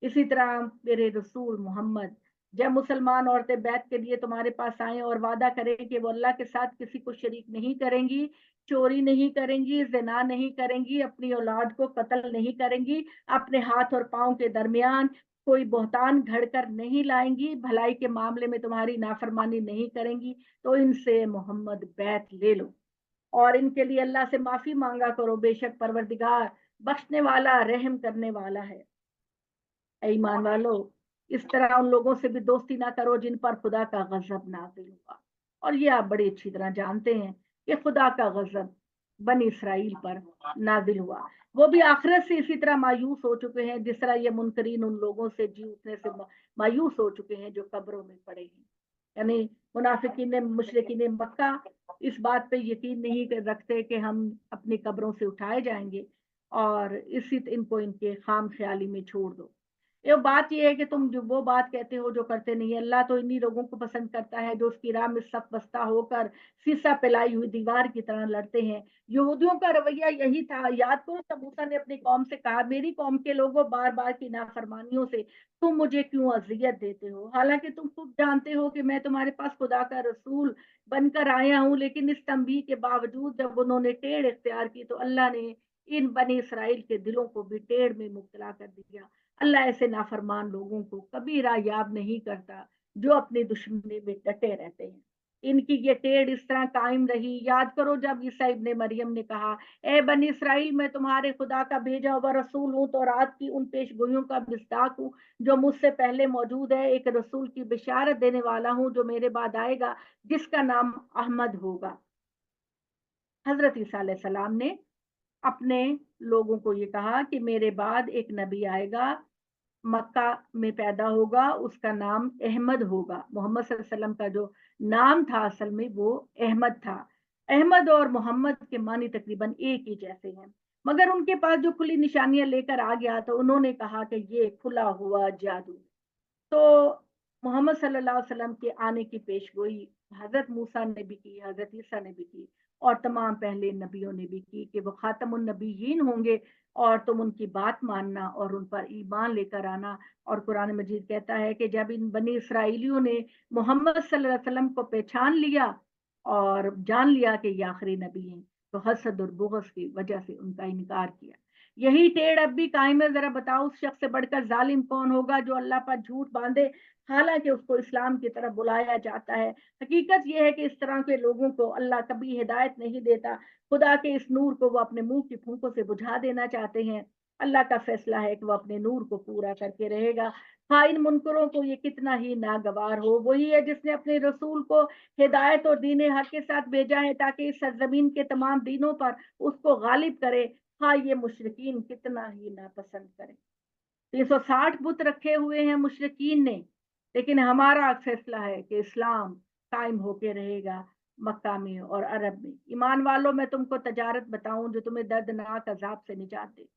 इसी तरह मेरे रसूल मोहम्मद, जब मुसलमान औरतें बैत के लिए तुम्हारे पास आए और वादा करें कि वो अल्लाह के साथ किसी को शरीक नहीं करेंगी, चोरी नहीं करेंगी, जिना नहीं करेंगी, अपनी औलाद को कत्ल नहीं करेंगी, अपने हाथ और पांव के दरमियान कोई बहतान घड़कर नहीं लाएंगी, भलाई के मामले में तुम्हारी नाफरमानी नहीं करेंगी, तो इनसे मोहम्मद बैत ले लो और इनके लिए अल्लाह से माफी मांगा करो। बेशक परवरदिगार बख्शने वाला रहम करने वाला है। ईमान वालो, इस तरह उन लोगों से भी दोस्ती ना करो जिन पर खुदा का गजब नाजिल हुआ। और ये आप बड़ी अच्छी तरह जानते हैं कि खुदा का गजब बनी इसराइल पर नाजिल हुआ। वो भी आखिरत से इसी तरह मायूस हो चुके हैं जिस तरह ये मुनकरीन उन लोगों से जी उठने से मायूस हो चुके हैं जो कब्रों में पड़े हैं। यानी मुनाफिकीन ने, मुशरिकीन मक्का इस बात पे यकीन नहीं रखते कि हम अपनी कब्रों से उठाए जाएंगे, और इसी इनको इनके खाम ख्याली में छोड़ दो। ये बात ये है कि तुम जो वो बात कहते हो जो करते नहीं है। अल्लाह तो इन्हीं लोगों को पसंद करता है जो उसकी राह में सख्त बस्ता होकर सीसा पिलाई हुई दीवार की तरह लड़ते हैं। यहूदियों का रवैया यही था। याद करो जब मूसा ने अपनी कौम से कहा, मेरी कौम के लोगों बार बार की नाफरमानियों से तुम मुझे क्यों अजियत देते हो, हालांकि तुम खुद जानते हो कि मैं तुम्हारे पास खुदा का रसूल बनकर आया हूँ। लेकिन इस तंबीह के बावजूद जब उन्होंने टेढ़ इख्तियार की तो अल्लाह ने इन बनी इसराइल के दिलों को भी टेढ़ में मुब्तला कर दिया। अल्लाह ऐसे नाफरमान लोगों को कभी रायाब नहीं करता जो अपनी दुश्मनी में डटे रहते हैं। इनकी ये टेढ़ इस तरह कायम रही। याद करो जब ईसा इब्ने मरियम ने कहा, ए बनी इसराइल मैं तुम्हारे खुदा का भेजा हुआ रसूल हूँ, तो रात की उन पेशगोइयों का मिस्दाक हूँ जो मुझसे पहले मौजूद है, एक रसूल की बिशारत देने वाला हूँ जो मेरे बाद आएगा जिसका नाम अहमद होगा। हजरत ईसा अलैहिस्सलाम ने अपने लोगों को ये कहा कि मेरे बाद एक नबी आएगा, मक्का में पैदा होगा, उसका नाम अहमद होगा। मोहम्मद सल्लल्लाहु अलैहि वसल्लम का जो नाम था असल में वो अहमद था। अहमद और मोहम्मद के मानी तकरीबन एक ही जैसे हैं, मगर उनके पास जो खुली निशानियां लेकर आ गया तो उन्होंने कहा कि ये खुला हुआ जादू। तो मोहम्मद सल्लल्लाहु अलैहि वसल्लम के आने की पेशगोई हजरत मूसा ने भी की, हजरत ईसा ने भी की, और तमाम पहले नबियों ने भी की कि वो खातमुन नबीयीन होंगे और तुम उनकी बात मानना और उन पर ईमान लेकर आना। और कुरान मजीद कहता है कि जब इन बनी इसराइलियों ने मोहम्मद सल्लल्लाहु अलैहि वसल्लम को पहचान लिया और जान लिया कि ये आखिरी नबी हैं, तो हसद और बुग़्ज़ की वजह से उनका इनकार किया। यही टेढ़ अब भी कायम है। जरा बताओ उस शख्स से बढ़कर जालिम कौन होगा जो अल्लाह पर झूठ बांधे हालांकि उसको इस्लाम की तरफ बुलाया जाता है। हकीकत यह है कि इस तरह के लोगों को अल्लाह कभी हिदायत नहीं देता। खुदा के इस नूर को वो अपने मुंह की फूंकों से बुझा देना चाहते हैं। अल्लाह का फैसला है कि वो अपने नूर को पूरा करके रहेगा। हाँ, इन मुनकरों को ये कितना ही नागवार हो, वही है जिसने अपने रसूल को हिदायत और दीन हक के साथ भेजा है ताकि इस सरजमीन के तमाम दीनों पर उसको गालिब करे। हाँ, ये मुशरिकीन कितना ही नापसंद करें। 360 बुत रखे हुए हैं मुशरिकीन ने, लेकिन हमारा फैसला है कि इस्लाम कायम होके रहेगा मक्का में और अरब में। ईमान वालों, मैं तुमको तजारत बताऊं जो तुम्हें दर्दनाक अजाब से निजात दे।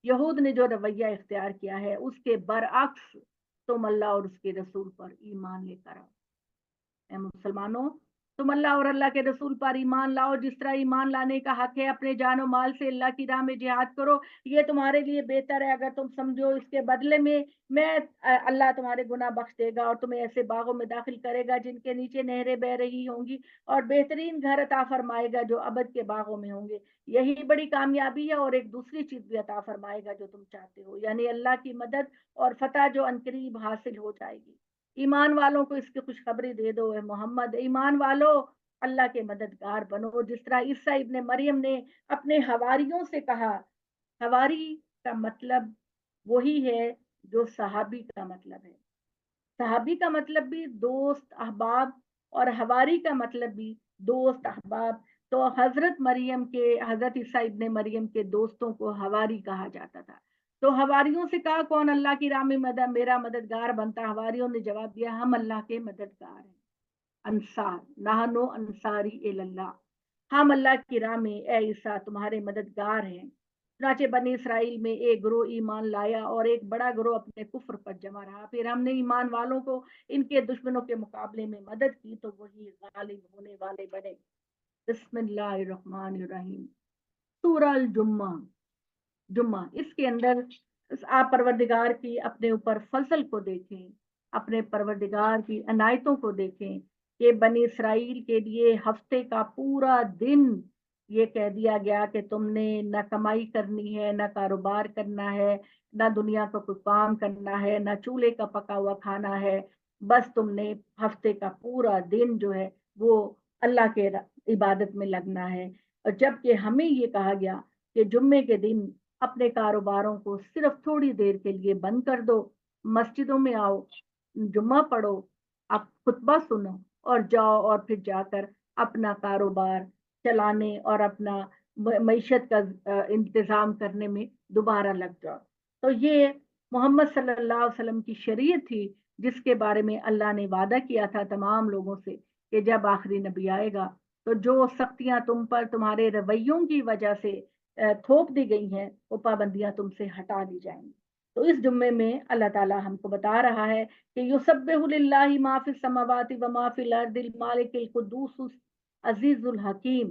यहूद ने जो रवैया इख्तियार किया है उसके बरअक्स तुम अल्लाह और उसके रसूल पर ईमान लेकर आओ। ए मुसलमानों, तुम अल्लाह और अल्लाह के रसूल पर ईमान लाओ। जिस तरह ईमान लाने का हक है अपने जानो माल से अल्लाह की राह में जिहाद करो, ये तुम्हारे लिए बेहतर है। अगर तुम समझो इसके बदले में मैं अल्लाह तुम्हारे गुनाह बख्श देगा और तुम्हें ऐसे बागों में दाखिल करेगा जिनके नीचे नहरें बह रही होंगी, और बेहतरीन घर अता फरमाएगा जो अबद के बागों में होंगे। यही बड़ी कामयाबी है। और एक दूसरी चीज भी अता फरमाएगा जो तुम चाहते हो, यानी अल्लाह की मदद और फतह जो अनकरीब हासिल हो जाएगी। ईमान वालों को इसकी खुशखबरी दे दो। मोहम्मद, ईमान वालों अल्लाह के मददगार बनो जिस तरह ईसा इब्ने मरियम ने अपने हवारियों से कहा। हवारी का मतलब वही है जो सहाबी का मतलब है। सहाबी का मतलब भी दोस्त अहबाब, और हवारी का मतलब भी दोस्त अहबाब। तो हजरत ईसा इब्ने मरियम के दोस्तों को हवारी कहा जाता था। तो हवारियों से कहा कौन अल्लाह की राह में मेरा मददगार बनता। हवारियों ने जवाब दिया हम अल्लाह के मददगार हैं। अंसार, नाहनो अंसारी इल्लाह, हम अल्लाह की राह में ए ईसा तुम्हारे मददगार हैं। चुनाचे बनी इसराइल में एक ग्रोह ईमान लाया और एक बड़ा ग्रोह अपने कुफ्र पर जमा रहा। फिर हमने ईमान वालों को इनके दुश्मनों के मुकाबले में मदद की तो वही गालिब होने वाले बने। बिस्मिल्लाहिर्रहमानिर्रहीम। सूरह जुम्मा। जुम्मा इसके अंदर आप परवरदिगार की अपने ऊपर फजल को देखें, अपने परवरदिगार की अनायतों को देखें कि बनी इसराइल के लिए हफ्ते का पूरा दिन ये कह दिया गया कि तुमने न कमाई करनी है, न कारोबार करना है, न दुनिया का कोई काम करना है, न चूल्हे का पका हुआ खाना है। बस तुमने हफ्ते का पूरा दिन जो है वो अल्लाह के इबादत में लगना है। और जबकि हमें ये कहा गया कि जुम्मे के दिन अपने कारोबारों को सिर्फ थोड़ी देर के लिए बंद कर दो, मस्जिदों में आओ, जुम्मा पढ़ो, आप खुतबा सुनो और जाओ और फिर जाकर अपना कारोबार चलाने और अपना मईशत का इंतजाम करने में दोबारा लग जाओ। तो ये मोहम्मद सल्लल्लाहु अलैहि वसल्लम की शरीयत थी, जिसके बारे में अल्लाह ने वादा किया था तमाम लोगों से कि जब आखिरी नबी आएगा तो जो सख्तियां तुम पर तुम्हारे रवैयों की वजह से थोप दी गई हैं वो पाबंदियां तुमसे हटा दी जाएंगी। तो इस जुम्मे में अल्लाह ताला हमको बता रहा है कि युसब्बिहु लिल्लाहि मा फिस समावाति व मा फिल अर्दिल मालिकिल कुद्दूस अजीजुल हकीम।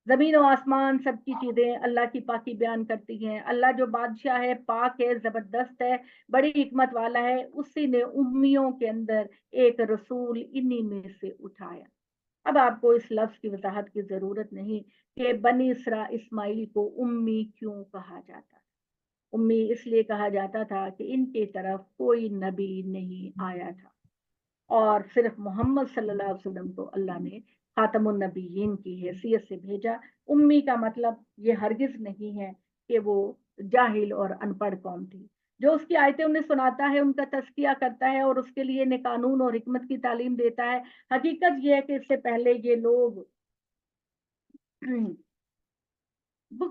जमीन और आसमान सबकी चीजें अल्लाह की पाकी बयान करती हैं। अल्लाह जो बादशाह है, पाक है, जबरदस्त है, बड़ी हिकमत वाला है, उसी ने उम्मियों के अंदर एक रसूल इन्हीं में से उठाया। अब आपको इस लफ्ज की वजाहत की जरूरत नहीं कि बनी इसरा इस्माइल को उम्मी क्यों कहा जाता। उम्मी इसलिए कहा जाता था कि इनके तरफ कोई नबी नहीं आया था और सिर्फ मोहम्मद सल्लल्लाहु अलैहि वसल्लम को अल्लाह ने खातमुन नबीयीन की हैसियत से भेजा। उम्मी का मतलब ये हरगिज नहीं है कि वो जाहिल और अनपढ़ कौम थी। जो उसकी आयतें उन्हें सुनाता है, उनका तस्किया करता है और उसके लिए ने कानून और हिकमत की तालीम देता है। हकीकत यह है कि इससे पहले ये लोग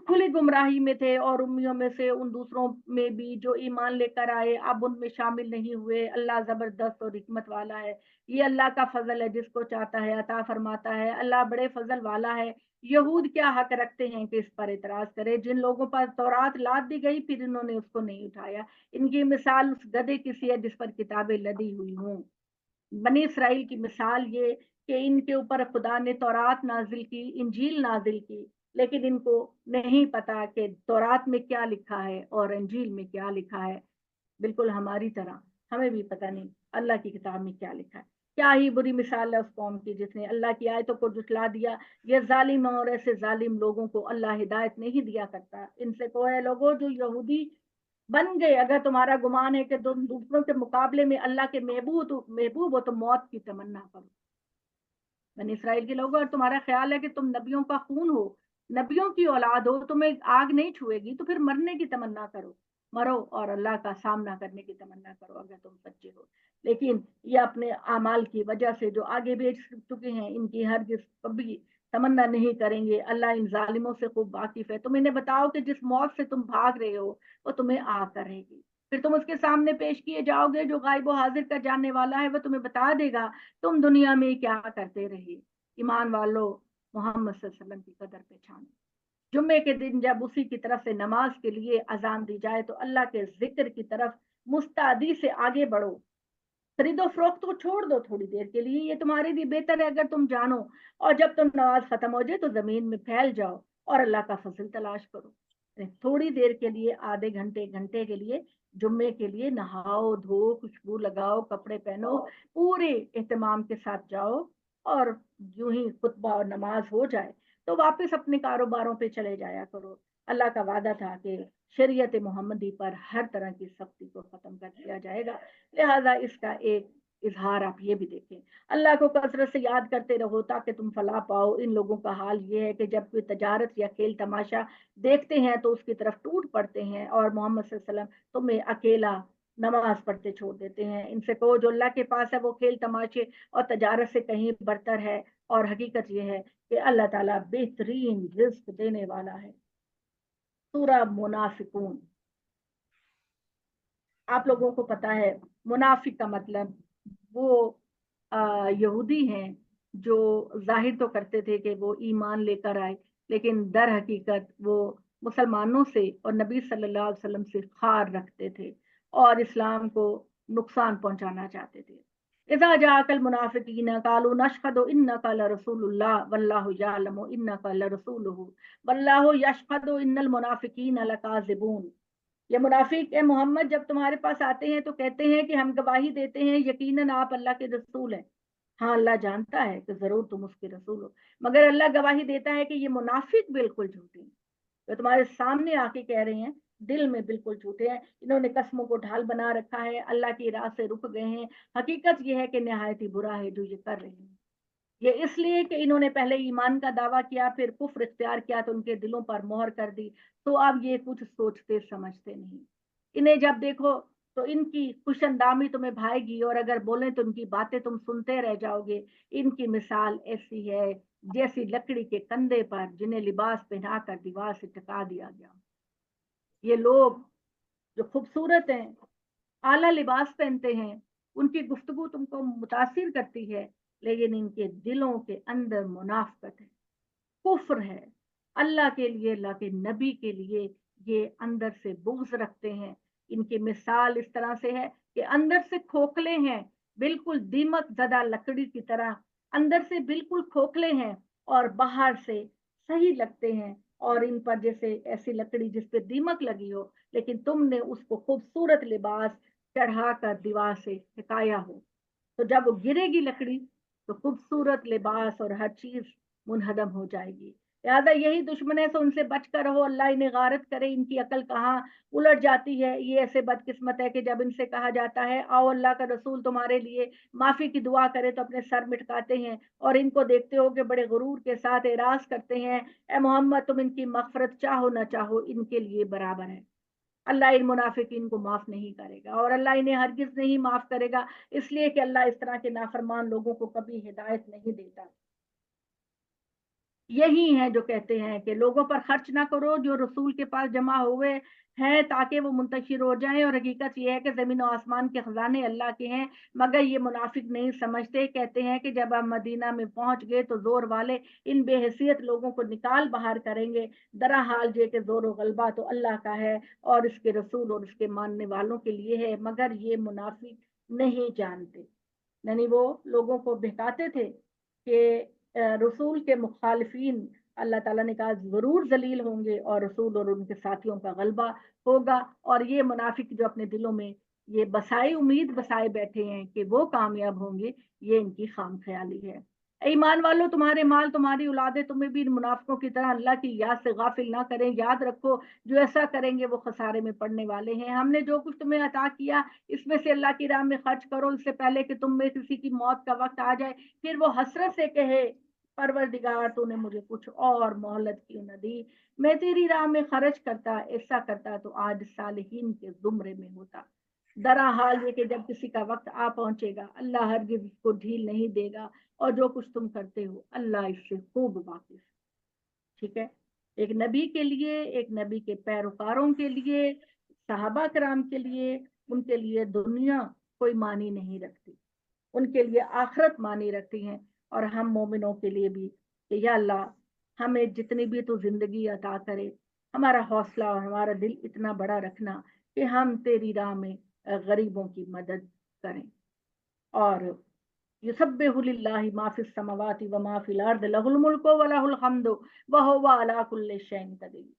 खुली गुमराही में थे और उम्मियों में से उन दूसरों में भी जो ईमान लेकर आए अब उनमें शामिल नहीं हुए। अल्लाह जबरदस्त और हिकमत वाला है। ये अल्लाह का फजल है, जिसको चाहता है अता फरमाता है। अल्लाह बड़े फजल वाला है। यहूद क्या हक रखते हैं कि इस पर इतराज करे। जिन लोगों पर तौरात लाद दी गई फिर इन्होंने उसको नहीं उठाया। इनकी मिसाल उस गधे की सी है जिस पर किताबें लदी हुई हों। बनी इसराइल की मिसाल ये कि इनके ऊपर खुदा ने तौरात नाजिल की, इंजील नाजिल की, लेकिन इनको नहीं पता कि तौरात में क्या लिखा है और इंजील में क्या लिखा है। बिल्कुल हमारी तरह हमें भी पता नहीं अल्लाह की किताब में क्या लिखा है। क्या ही बुरी मिसाल है उस कौम की जिसने अल्लाह की आयतों को जुटला दिया। ये जालिम और ऐसे जालिम लोगों को अल्लाह हिदायत नहीं दिया करता। इनसे कहो है लोगों जो यहूदी बन गए, अगर तुम्हारा गुमान है कि तुम दूसरों के मुकाबले में अल्लाह के महबूब हो तो मौत की तमन्ना करो। बनी इसराइल के लोगों, और तुम्हारा ख्याल है कि तुम नबियों का खून हो, नबियों की औलाद हो, तुम्हें आग नहीं छुएगी तो फिर मरने की तमन्ना करो। मरो और अल्लाह का सामना करने की तमन्ना करो अगर तुम सच्चे हो। लेकिन ये अपने अमाल की वजह से जो आगे भेज चुके हैं, इनकी हरगिज़ कभी तमन्ना नहीं करेंगे। अल्लाह इन जालिमों से खूब वाकिफ है। तुम इन्हें बताओ कि जिस मौत से तुम भाग रहे हो वो तुम्हें आ करेगी, फिर तुम उसके सामने पेश किए जाओगे। जो गायब हाजिर का जानने वाला है वो तुम्हें बता देगा तुम दुनिया में क्या करते रहे। ईमान वालों, मोहम्मद सल्लल्लाहु अलैहि वसल्लम की कदर पहचानो। जुम्मे के दिन जब उसी की तरफ से नमाज के लिए अजान दी जाए तो अल्लाह के जिक्र की तरफ मुस्तादी से आगे बढ़ो। खरीदो फरोख्त को छोड़ दो थोड़ी देर के लिए, ये तुम्हारे लिए बेहतर है अगर तुम जानो। और जब तुम नमाज खत्म हो जाए तो जमीन में फैल जाओ और अल्लाह का फजल तलाश करो। थोड़ी देर के लिए, आधे घंटे घंटे के लिए जुम्मे के लिए नहाओ धो, खुशबू लगाओ, कपड़े पहनो, पूरे एहतमाम के साथ जाओ। और यूं ही खुतबा और नमाज हो जाए तो वापस अपने कारोबारों पे चले जाया करो। अल्लाह का वादा था कि शरीयत मोहम्मदी पर हर तरह की सख्ती को खत्म कर दिया जाएगा। लिहाजा इसका एक इजहार आप ये भी देखें। अल्लाह को कसरत से याद करते रहो ताकि तुम फलाह पाओ। इन लोगों का हाल ये है कि जब कोई तजारत या खेल तमाशा देखते हैं तो उसकी तरफ टूट पड़ते हैं और मोहम्मद सल्लल्लाहु अलैहि वसल्लम तुम्हें अकेला नमाज पढ़ते छोड़ देते हैं। इनसे कहो जो अल्लाह के पास है वो खेल तमाशे और तजारत से कहीं बरतर है। और हकीकत यह है कि अल्लाह ताला बेहतरीन रिज्क देने वाला है। सूरह मुनाफिकून। आप लोगों को पता है मुनाफिक का मतलब वो यहूदी हैं जो जाहिर तो करते थे कि वो ईमान लेकर आए, लेकिन दर हकीकत वो मुसलमानों से और नबी सल्लल्लाहु अलैहि वसल्लम से खार रखते थे और इस्लाम को नुकसान पहुंचाना चाहते थे। इज़ा जाअकल मुनाफिकीन कालू नशहदु इन्नका लरसूलुल्लाह वल्लाहु यअलमु इन्नका लरसूलुहु वल्लाहु यशहदु इन्नल मुनाफिकीन लकाज़िबून। ये मुनाफिक ए मोहम्मद जब तुम्हारे पास आते हैं तो कहते हैं कि हम गवाही देते हैं यकीनन आप अल्लाह के रसूल हैं। हाँ, अल्लाह जानता है कि जरूर तुम उसके रसूल हो, मगर अल्लाह गवाही देता है कि ये मुनाफिक बिल्कुल झूठे हैं। तो तुम्हारे सामने आके कह रहे हैं, दिल में बिल्कुल झूठे हैं। इन्होंने कस्मों को ढाल बना रखा है, अल्लाह की राह से रुक गए हैं। हकीकत यह है कि निहायत ही बुरा है जो ये कर रहे हैं। ये इसलिए कि इन्होंने पहले ईमान का दावा किया, फिर कुफ्र इख्तियार किया तो उनके दिलों पर मोहर कर दी। तो अब ये कुछ सोचते समझते नहीं। इन्हें जब देखो तो इनकी खुशंदामी तुम्हें भाएगी, और अगर बोले तो उनकी बातें तुम सुनते रह जाओगे। इनकी मिसाल ऐसी है जैसी लकड़ी के कंधे पर जिन्हें लिबास पहनाकर दीवार से टका दिया गया। ये लोग जो खूबसूरत हैं, आला लिबास पहनते हैं, उनकी गुफ्तगू तुमको मुतासिर करती है, लेकिन इनके दिलों के अंदर मुनाफकत है, कुफ्र है। अल्लाह के लिए, अल्लाह के नबी के लिए ये अंदर से बुग़्ज़ रखते हैं। इनकी मिसाल इस तरह से है कि अंदर से खोखले हैं, बिल्कुल दीमक ज़दा लकड़ी की तरह। अंदर से बिल्कुल खोखले हैं और बाहर से सही लगते हैं, और इन पर जैसे ऐसी लकड़ी जिस पे दीमक लगी हो, लेकिन तुमने उसको खूबसूरत लिबास चढ़ाकर दीवार से फेंकाया हो। तो जब वो गिरेगी लकड़ी तो खूबसूरत लिबास और हर चीज मुनहदम हो जाएगी। लिहाजा यही दुश्मन है, तो उनसे बचकर रहो। अल्लाह इन्हें गारत करे, इनकी अकल कहाँ उलट जाती है। ये ऐसे बदकिस्मत है कि जब इनसे कहा जाता है आओ अल्लाह का रसूल तुम्हारे लिए माफी की दुआ करे, तो अपने सर मिटकाते हैं और इनको देखते हो कि बड़े गुरूर के साथ एराज करते हैं, ए मोहम्मद तुम इनकी मगफरत चाहो ना चाहो इनके लिए बराबर है। अल्लाह इन मुनाफिकीन को माफ नहीं करेगा, और अल्लाह इन्हें हरगिज नहीं माफ करेगा, इसलिए कि अल्लाह इस तरह के नाफरमान लोगों को कभी हिदायत नहीं देता। यही है जो कहते हैं कि लोगों पर खर्च ना करो जो रसूल के पास जमा हुए हैं, ताकि वो मुंतशिर हो जाएं। और हकीकत यह है कि जमीन और आसमान के खजाने अल्लाह के हैं, मगर ये मुनाफिक नहीं समझते। कहते हैं कि जब हम मदीना में पहुंच गए तो जोर वाले इन बेहैसियत लोगों को निकाल बाहर करेंगे। दरा हाल ये कि जोर व गलबा तो अल्लाह का है और इसके रसूल और उसके मानने वालों के लिए है, मगर ये मुनाफिक नहीं जानते। यानी वो लोगों को बहकाते थे कि रसूल के मुखालिफिन अल्लाह ताला ने कहा जरूर जलील होंगे और रसूल और उनके साथियों का गलबा होगा। और ये मुनाफिक जो अपने दिलों में ये बसाई उम्मीद बसाए बैठे हैं कि वो कामयाब होंगे, ये इनकी खाम ख्याली है। ईमान वालों, तुम्हारे माल तुम्हारी औलादें तुम्हें भी इन मुनाफिकों की तरह अल्लाह की याद से गाफिल ना करें। याद रखो जो ऐसा करेंगे वो खसारे में पड़ने वाले हैं। हमने जो कुछ तुम्हें अता किया इसमें से अल्लाह की राह में खर्च करो, इससे पहले कि तुम में किसी की मौत का वक्त आ जाए, फिर वो हसरत से कहे परवरदिगार तूने मुझे कुछ और मोहलत क्यों न दी, मैं तेरी राह में खर्च करता, ऐसा करता तो आज सालिहीन के जुमरे में होता। दरा हाल ये कि जब किसी का वक्त आ पहुंचेगा अल्लाह हरगिज इसको ढील नहीं देगा, और जो कुछ तुम करते हो अल्लाह इससे खूब वाकिफ। ठीक है, एक नबी के लिए, एक नबी के पैरोकारों के लिए, सहाबा कराम के लिए, उनके लिए दुनिया कोई मानी नहीं रखती, उनके लिए आखरत मानी रखती हैं। और हम मोमिनों के लिए भी कि या अल्लाह हमें जितनी भी तू जिंदगी अता करे, हमारा हौसला और हमारा दिल इतना बड़ा रखना कि हम तेरी राह में गरीबों की मदद करें। और युसब्बिहु लिल्लाहि मा फिस समावाति व मा फिल अर्द लहुल मुल्कु व लहुल हम्दु व हुवा अला कुल्लि शैइन कदीर।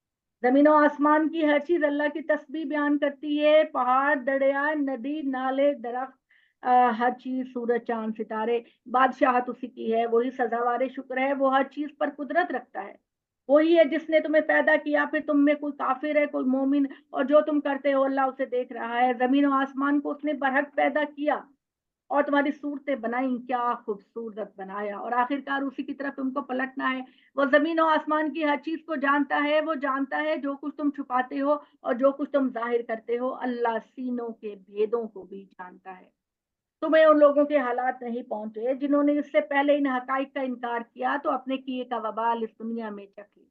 जमीन और आसमान की हर चीज अल्लाह की तस्बीह बयान करती है। पहाड़, दरिया, नदी, नाले, दरख्त, हर चीज, सूरज, चांद, सितारे, बादशाहत उसी की है। वही सजावार शुक्र है, वो हर चीज पर कुदरत रखता है। वही है जिसने तुम्हें पैदा किया, फिर तुम में कोई काफिर है कोई मोमिन, और जो तुम करते हो अल्लाह उसे देख रहा है। जमीन और आसमान को उसने बरहक पैदा किया और तुम्हारी सूरतें बनाई, क्या खूबसूरत बनाया, और आखिरकार उसी की तरफ तुमको पलटना है। वो जमीन और आसमान की हर चीज को जानता है, वो जानता है जो कुछ तुम छुपाते हो और जो कुछ तुम जाहिर करते हो। अल्लाह सीनों के भेदों को भी जानता है। तुम्हें उन लोगों के हालात नहीं पहुंचे जिन्होंने इससे पहले इन हकाइक का इनकार किया, तो अपने किए का वबाल इस दुनिया में चख लिया,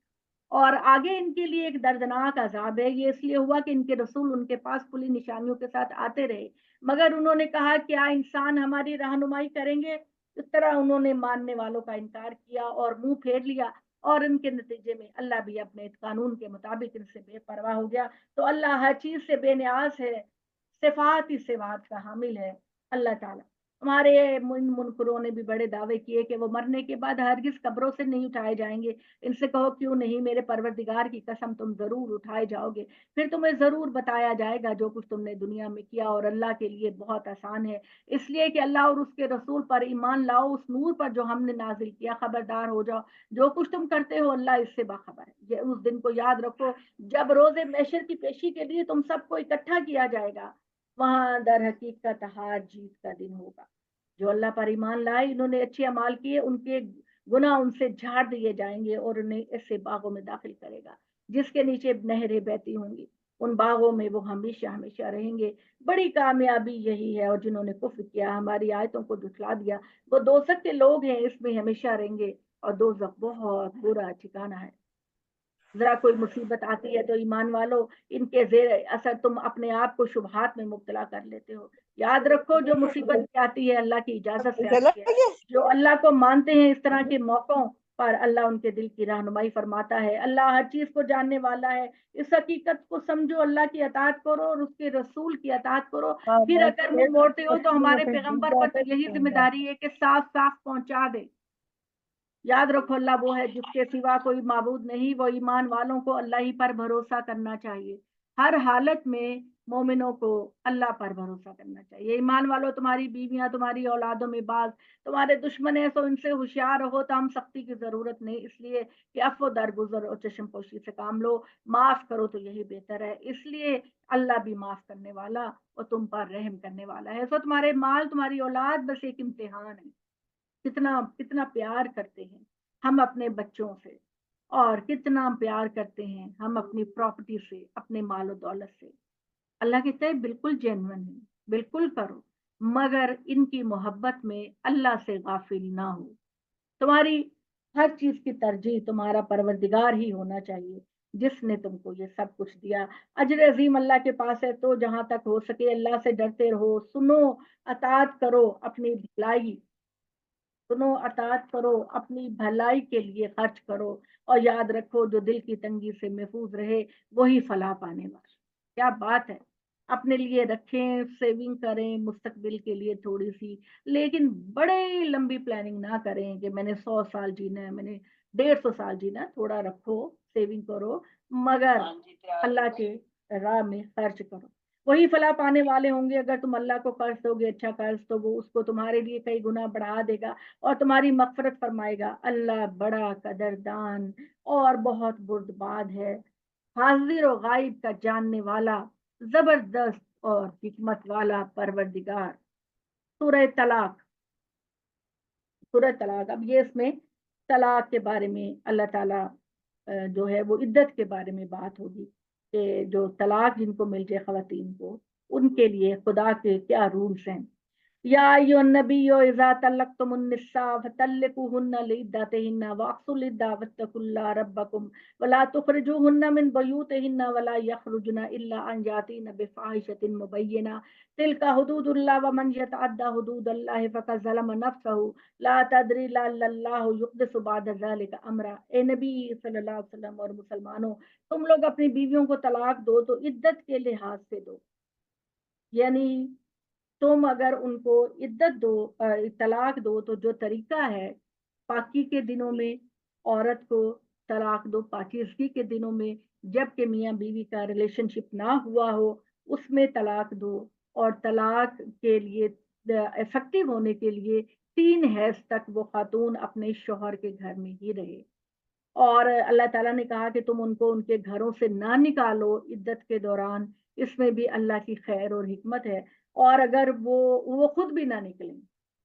और आगे इनके लिए एक दर्दनाक अजाब है। ये इसलिए हुआ कि इनके रसूल उनके पास खुली निशानियों के साथ आते रहे, मगर उन्होंने कहा क्या इंसान हमारी रहनुमाई करेंगे। इस तरह उन्होंने मानने वालों का इनकार किया और मुंह फेर लिया, और इनके नतीजे में अल्लाह भी अपने कानून के मुताबिक इनसे बेपरवाह हो गया। तो अल्लाह हर चीज से बेनियाज है, सिफात ही सिफात का हामिल है अल्लाह ताला। हमारे मुनकरों ने भी बड़े दावे किए कि वो मरने के बाद हरगिज कब्रों से नहीं उठाए जाएंगे। इनसे कहो क्यों नहीं, मेरे परवरदिगार की कसम तुम जरूर उठाए जाओगे, फिर तुम्हें जरूर बताया जाएगा जो कुछ तुमने दुनिया में किया, और अल्लाह के लिए बहुत आसान है। इसलिए कि अल्लाह और उसके रसूल पर ईमान लाओ, उस नूर पर जो हमने नाजिल किया, खबरदार हो जाओ, जो कुछ तुम करते हो अल्लाह इससे बाखबर है। ये उस दिन को याद रखो जब रोजे महशर की पेशी के लिए तुम सबको इकट्ठा किया जाएगा, वहां दर हकीकत हार जीत का दिन होगा। जो अल्लाह पर ईमान लाए, इन्होंने अच्छे अमाल किए, उनके गुनाह उनसे झाड़ दिए जाएंगे और उन्हें ऐसे बागों में दाखिल करेगा जिसके नीचे नहरें बहती होंगी, उन बागों में वो हमेशा हमेशा रहेंगे। बड़ी कामयाबी यही है। और जिन्होंने कुफ्र किया, हमारी आयतों को झुठला दिया, वो दोज़ख के लोग हैं, इसमें हमेशा रहेंगे, और दोज़ख बहुत बुरा ठिकाना है। जरा कोई मुसीबत आती है तो ईमान वालों, इनके जेर असर तुम अपने आप को शुबहात में मुब्तला कर लेते हो। याद रखो जो मुसीबत आती है अल्लाह की इजाजत से चला आती है। गया। जो अल्लाह को मानते हैं इस तरह के मौकों पर अल्लाह उनके दिल की रहनुमाई फरमाता है। अल्लाह हर चीज को जानने वाला है। इस हकीकत को समझो, अल्लाह की अताअत करो और उसके रसूल की अताअत करो। हाँ, फिर बस अगर मुंह एक मोड़ते हो तो मिनट हमारे में डूब पैगंबर पर जाता तो है यही तो डूब जिम्मेदारी है कि साफ साफ पहुंचा दे। याद रखो अल्लाह वो है जिसके सिवा कोई माबूद नहीं। वो ईमान वालों को अल्लाह ही पर भरोसा करना चाहिए। हर हालत में मोमिनों को अल्लाह पर भरोसा करना चाहिए। ईमान वालों, तुम्हारी बीवियां, तुम्हारी औलादों में बाज तुम्हारे दुश्मन है, तो इनसे होशियार रहो। तो हम सख्ती की जरूरत नहीं, इसलिए कि अफो दरगुजर और चश्मपोशी से काम लो, माफ करो तो यही बेहतर है। इसलिए अल्लाह भी माफ करने वाला और तुम पर रहम करने वाला है। सो तुम्हारे माल, तुम्हारी औलाद बस एक इम्तिहान है। कितना कितना प्यार करते हैं हम अपने बच्चों से, और कितना प्यार करते हैं हम अपनी प्रॉपर्टी से, अपने मालो दौलत से। अल्लाह कहता है बिल्कुल जेन्युइन है, बिल्कुल करो, मगर इनकी मोहब्बत में अल्लाह से गाफिल ना हो। तुम्हारी हर चीज की तरजीह तुम्हारा परवरदिगार ही होना चाहिए, जिसने तुमको ये सब कुछ दिया। अजर अजीम अल्लाह के पास है। तो जहां तक हो सके अल्लाह से डरते रहो, सुनो, अतात करो, अपनी भलाई सुनो, अतात करो, अपनी भलाई के लिए खर्च करो, और याद रखो जो दिल की तंगी से महफूज रहे वही फलाह पाने वाला। क्या बात है। अपने लिए रखें, सेविंग करें मुस्तकबिल के लिए थोड़ी सी, लेकिन बड़े लंबी प्लानिंग ना करें कि मैंने 100 साल जीना है, मैंने 150 साल जीना है। थोड़ा रखो, सेविंग करो, मगर अल्लाह के राह में खर्च करो, वही फला पाने वाले होंगे। अगर तुम अल्लाह को कर्ज दोगे, अच्छा कर्ज, तो वो उसको तुम्हारे लिए कई गुना बढ़ा देगा और तुम्हारी मगफरत फरमाएगा। अल्लाह बड़ा कदरदान और बहुत बुर्दबाद है, हाजिर और गायब का जानने वाला, जबरदस्त और हिकमत वाला परवरदिगार। सूरह तलाक, सूरह तलाक, अब ये इसमें तलाक के बारे में अल्लाह ताला जो है वो इद्दत के बारे में बात होगी कि जो तलाक जिनको मिल जाए खवातीन को, उनके लिए खुदा के क्या रूल्स हैं। या अय्युहन नबिय्यु इज़ा तल्लक़्तुमुन निस्सा फतल्लिक़ूहुन्ना लिइद्दतिहिन्ना वअक़्सुल इद्दा वत्तक़ुल्लाह रब्बकुम वला तुख़रिजूहुन्ना मिन बुयूतिहिन्ना वला यख़रुजना इल्ला अन यातीना बिफ़ाहिशतिन मुबय्यिना तिल्का हुदूदुल्लाह व मन यतअद्दा हुदूदल्लाहि फ़क़द ज़लम नफ़्सहु ला तदरी लअल्लल्लाहु युहदिसु बअद ज़ालिका अमरा। ए नबी सल्लल्लाहु अलैहि वसल्लम और मुसलमानों, तुम लोग अपनी बीवियों को तलाक दो तो इद्दत के लिहाज से दो, यानी तुम अगर उनको इद्दत दो, तलाक दो, तो जो तरीका है, पाकी के दिनों में औरत को तलाक दो, पाकिज़गी के दिनों में जबकि मियाँ बीवी का रिलेशनशिप ना हुआ हो उसमें तलाक दो। और तलाक के लिए इफेक्टिव होने के लिए 3 हैज तक वो खातून अपने शोहर के घर में ही रहे। और अल्लाह ताला ने कहा कि तुम उनको उनके घरों से ना निकालो इद्दत के दौरान, इसमें भी अल्लाह की खैर और हिकमत है। और अगर वो खुद भी ना निकलें,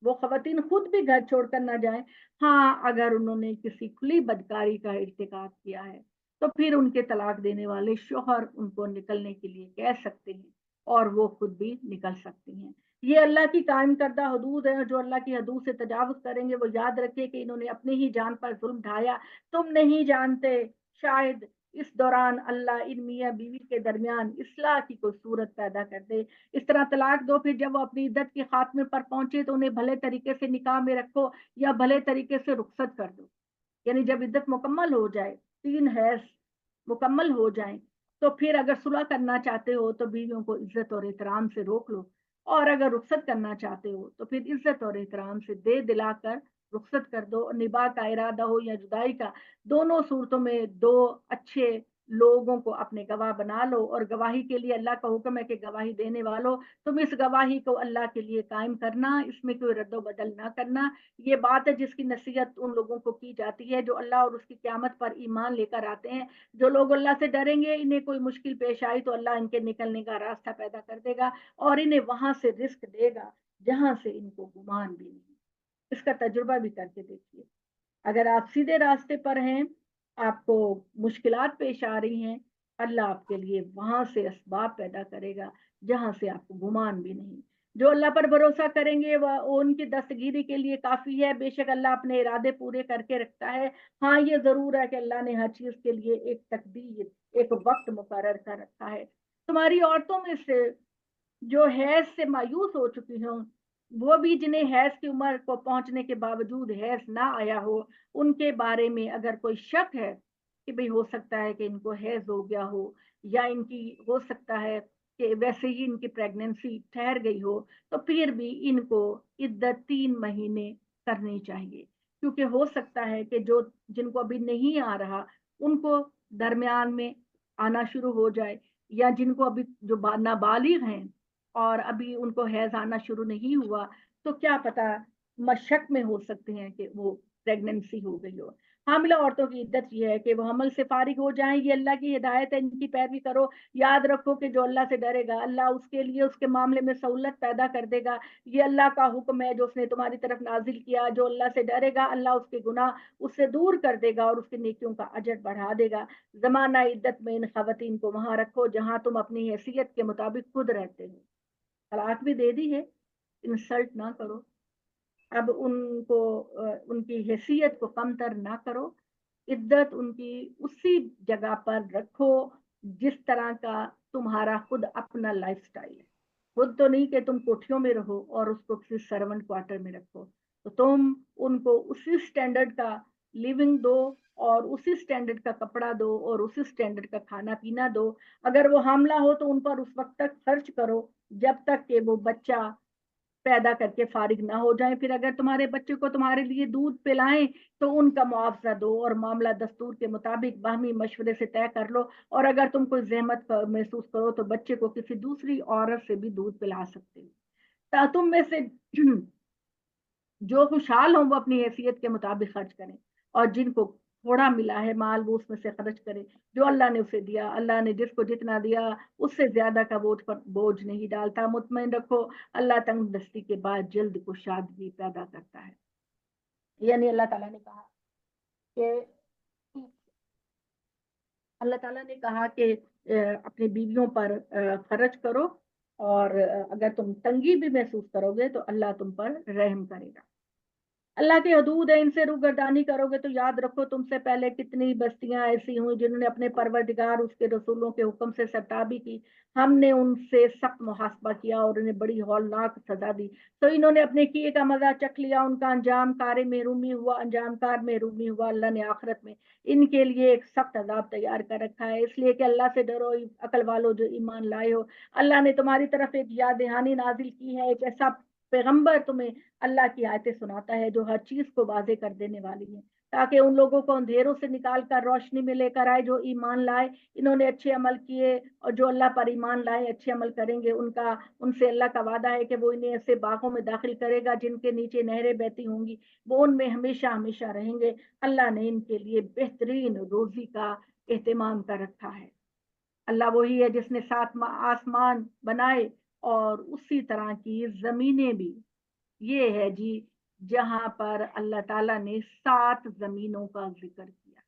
वो खवातीन खुद भी घर छोड़कर ना जाएं, हाँ अगर उन्होंने किसी खुली बदकारी का इर्तिकाब किया है, तो फिर उनके तलाक देने वाले शोहर उनको निकलने के लिए कह सकते हैं और वो खुद भी निकल सकती हैं। ये अल्लाह की कायम करदा हदूद है। जो अल्लाह की हदूद से तजावुज करेंगे वो याद रखे कि इन्होंने अपनी ही जान पर जुल्म ढाया। तुम नहीं जानते शायद اس دوران اللہ ان میاں بیوی کے درمیان اصلاح کی کوئی صورت پیدا کر دے. اس طرح طلاق دو، پھر جب وہ اپنی عدت کے خاتمے پر پہنچے تو انہیں بھلے طریقے سے نکاح میں رکھو یا بھلے طریقے سے رخصت کر دو. یعنی جب عدت مکمل ہو جائے، 3 حیض مکمل ہو جائیں، تو پھر اگر صلح کرنا چاہتے ہو تو بیویوں کو عزت اور احترام سے روک لو، اور اگر رخصت کرنا چاہتے ہو تو پھر عزت اور احترام سے دے دلا کر رخصت کر دو. اور نباہ کا ارادہ ہو یا جدائی کا، دونوں صورتوں میں 2 اچھے لوگوں کو اپنے گواہ بنا لو. اور گواہی کے لیے اللہ کا حکم ہے کہ گواہی دینے والوں تم اس گواہی کو اللہ کے لیے قائم کرنا، اس میں کوئی رد و بدل نہ کرنا. یہ بات ہے جس کی نصیحت ان لوگوں کو کی جاتی ہے جو اللہ اور اس کی قیامت پر ایمان لے کر آتے ہیں. جو لوگ اللہ سے ڈریں گے، انہیں کوئی مشکل پیش آئی تو اللہ ان کے نکلنے کا راستہ پیدا کر دے گا اور انہیں وہاں سے رزق دے گا جہاں سے ان کو گمان بھی نہیں. اس کا تجربہ بھی کر کے دیکھیے. اگر آپ سیدھے راستے پر ہیں، آپ کو مشکلات پیش آ رہی ہیں، اللہ آپ کے لیے وہاں سے اسباب پیدا کرے گا جہاں سے آپ کو گمان بھی نہیں. جو اللہ پر بھروسہ کریں گے وہ ان کی دستگیری کے لیے کافی ہے. بے شک اللہ اپنے ارادے پورے کر کے رکھتا ہے. ہاں یہ ضرور ہے کہ اللہ نے ہر چیز کے لیے ایک تقدیر، ایک وقت مقرر کر رکھا ہے. تمہاری عورتوں میں سے جو حیض سے مایوس ہو چکی ہوں، وہ بھی جنہیں حیض کی عمر کو پہنچنے کے باوجود حیض نہ آیا ہو، ان کے بارے میں اگر کوئی شک ہے کہ بھئی ہو سکتا ہے کہ ان کو حیض ہو گیا ہو، یا ان کی ہو سکتا ہے کہ ویسے ہی ان کی پریگننسی ٹھہر گئی ہو، تو پھر بھی ان کو عدت 3 مہینے کرنی چاہیے. کیونکہ ہو سکتا ہے کہ جن کو ابھی نہیں آ رہا ان کو درمیان میں آنا شروع ہو جائے، یا جن کو ابھی جو نابالغ ہیں اور ابھی ان کو حیض آنا شروع نہیں ہوا، تو کیا پتا مشک میں ہو سکتے ہیں کہ وہ پریگننسی ہو گئی ہو. حاملہ عورتوں کی عدت یہ ہے کہ وہ حمل سے فارغ ہو جائیں. یہ اللہ کی ہدایت ہے، ان کی پیروی کرو. یاد رکھو کہ جو اللہ سے ڈرے گا اللہ اس کے لیے اس کے معاملے میں سہولت پیدا کر دے گا. یہ اللہ کا حکم ہے جو اس نے تمہاری طرف نازل کیا. جو اللہ سے ڈرے گا اللہ اس کے گناہ اس سے دور کر دے گا اور اس کے نیکیوں کا اجر بڑھا دے گا. زمانہ عدت میں ان خواتین کو وہاں رکھو جہاں تم اپنی حیثیت کے مطابق خود رہتے ہو. طلاق بھی دے دی ہے، انسلٹ نہ کرو. اب ان کو ان کی حیثیت کو کم تر نہ کرو. عدت ان کی اسی جگہ پر رکھو جس طرح کا تمہارا خود اپنا لائف سٹائل ہے. خود تو نہیں کہ تم کوٹھیوں میں رہو اور اس کو کسی سرونٹ کوارٹر میں رکھو. تو تم ان کو اسی سٹینڈرڈ کا لیونگ دو اور اسی سٹینڈرڈ کا کپڑا دو اور اسی سٹینڈرڈ کا کھانا پینا دو. اگر وہ حاملہ ہو تو ان پر اس وقت تک خرچ کرو جب تک کہ وہ بچہ پیدا کر کے فارغ نہ ہو جائیں. پھر اگر تمہارے بچے کو تمہارے لیے دودھ پلائیں تو ان کا معاوضہ دو اور معاملہ دستور کے مطابق باہمی مشورے سے طے کر لو. اور اگر تم کوئی زحمت محسوس کرو تو بچے کو کسی دوسری عورت سے بھی دودھ پلا سکتے ہو. تم میں سے جو خوشحال ہوں وہ اپنی حیثیت کے مطابق خرچ کریں، اور جن کو تھوڑا ملا ہے مال وہ اس میں سے خرچ کرے جو اللہ نے اسے دیا. اللہ نے جس کو جتنا دیا اس سے زیادہ کا بوجھ نہیں ڈالتا. مطمئن رکھو اللہ تنگ دستی کے بعد جلد کشادگی پیدا کرتا ہے. یعنی اللہ تعالیٰ نے کہا کہ اپنی بیویوں پر خرچ کرو، اور اگر تم تنگی بھی محسوس کرو گے تو اللہ تم پر رحم کرے گا. اللہ کی حدود ہے، ان سے روگردانی کرو گے تو یاد رکھو تم سے پہلے کتنی بستیاں ایسی ہوئی جنہوں نے اپنے پروردگار اس کے رسولوں کے حکم سے سرتابی کی. ہم نے ان سے سخت محاسبہ کیا اور انہیں بڑی ہولناک سزا دی. تو انہوں نے اپنے کیے کا مزہ چکھ لیا، ان کا انجام کار محرومی ہوا. اللہ نے آخرت میں ان کے لیے ایک سخت عذاب تیار کر رکھا ہے. اس لیے کہ اللہ سے ڈرو عقل والو جو ایمان لائے ہو. اللہ نے تمہاری طرف ایک یاد دہانی نازل کی ہے، ایک ایسا پیغمبر تمہیں اللہ کی آیتیں سناتا ہے جو ہر چیز کو واضح کر دینے والی ہے، تاکہ ان لوگوں کو اندھیروں سے نکال کر روشنی میں لے کر آئے جو ایمان لائے. انہوں نے اچھے عمل کیے اور جو اللہ پر ایمان لائے اچھے عمل کریں گے ان سے اللہ کا وعدہ ہے کہ وہ انہیں ایسے باغوں میں داخل کرے گا جن کے نیچے نہریں بہتی ہوں گی. وہ ان میں ہمیشہ ہمیشہ رہیں گے. اللہ نے ان کے لیے بہترین روزی کا اہتمام کر رکھا ہے. اللہ وہی ہے جس نے 7 آسمان بنائے اور اسی طرح کی زمینیں بھی. یہ ہے جی جہاں پر اللہ تعالیٰ نے 7 زمینوں کا ذکر کیا.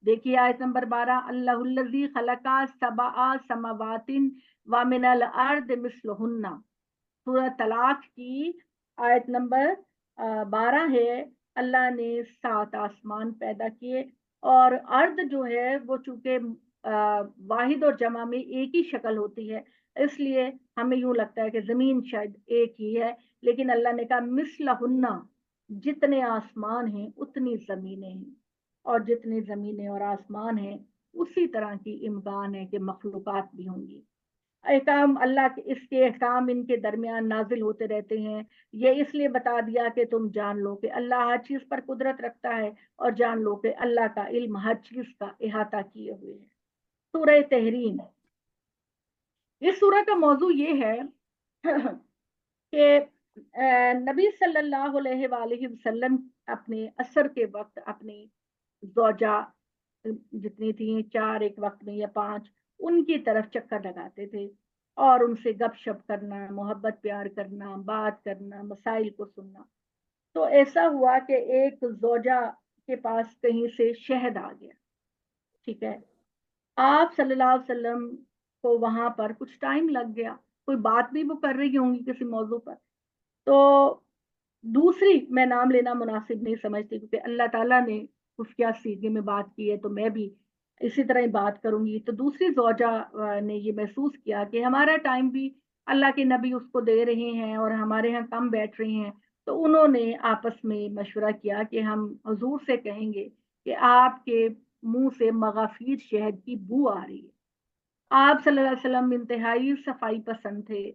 دیکھیے آیت نمبر 12، اللہ الذی خلق 7 سماوات ومن الارض مثلہن. سورہ طلاق کی آیت نمبر 12 ہے. اللہ نے 7 آسمان پیدا کیے اور ارض جو ہے وہ چونکہ واحد اور جمع میں ایک ہی شکل ہوتی ہے، اس لیے ہمیں یوں لگتا ہے کہ زمین شاید ایک ہی ہے، لیکن اللہ نے کہا مثلہن، جتنے آسمان ہیں اتنی زمینیں ہیں، اور جتنی زمینیں اور آسمان ہیں اسی طرح کی امکان ہے کہ مخلوقات بھی ہوں گی۔ احکام اللہ کے، اس کے احکام ان کے درمیان نازل ہوتے رہتے ہیں۔ یہ اس لیے بتا دیا کہ تم جان لو کہ اللہ ہر چیز پر قدرت رکھتا ہے، اور جان لو کہ اللہ کا علم ہر چیز کا احاطہ کیے ہوئے ہے۔ سورہ تحریم، اس سورہ کا موضوع یہ ہے کہ نبی صلی اللہ علیہ وآلہ وسلم اپنے عصر کے وقت اپنی زوجہ جتنی تھیں، 4 ایک وقت میں یا 5، ان کی طرف چکر لگاتے تھے اور ان سے گپ شپ کرنا، محبت پیار کرنا، بات کرنا، مسائل کو سننا۔ تو ایسا ہوا کہ ایک زوجہ کے پاس کہیں سے شہد آ گیا، ٹھیک ہے، آپ صلی اللہ علیہ وسلم کو وہاں پر کچھ ٹائم لگ گیا، کوئی بات بھی وہ کر رہی ہوں گی کسی موضوع پر، تو دوسری، میں نام لینا مناسب نہیں سمجھتی کیونکہ اللہ تعالیٰ نے اس کیا سیدھے میں بات کی ہے تو میں بھی اسی طرح ہی بات کروں گی، تو دوسری زوجہ نے یہ محسوس کیا کہ ہمارا ٹائم بھی اللہ کے نبی اس کو دے رہے ہیں اور ہمارے ہاں کم بیٹھ رہے ہیں، تو انہوں نے آپس میں مشورہ کیا کہ ہم حضور سے کہیں گے کہ آپ کے منہ سے مغافیر شہد کی بو آ رہی ہے۔ آپ صلی اللہ علیہ وسلم انتہائی صفائی پسند تھے،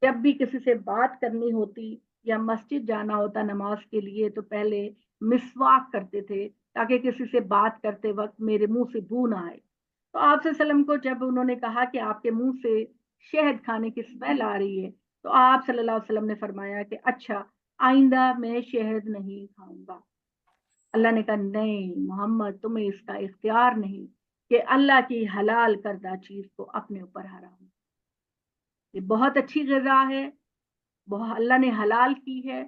جب بھی کسی سے بات کرنی ہوتی یا مسجد جانا ہوتا نماز کے لیے تو پہلے مسواک کرتے تھے تاکہ کسی سے بات کرتے وقت میرے منہ سے بو نہ آئے۔ تو آپ صلی اللہ علیہ وسلم کو جب انہوں نے کہا کہ آپ کے منہ سے شہد کھانے کی اسمیل آ رہی ہے، تو آپ صلی اللہ علیہ وسلم نے فرمایا کہ اچھا، آئندہ میں شہد نہیں کھاؤں گا۔ اللہ نے کہا نہیں محمد، تمہیں اس کا اختیار نہیں کہ اللہ کی حلال کردہ چیز کو اپنے اوپر حرام۔ یہ بہت اچھی غذا ہے، بہت اللہ نے حلال کی ہے،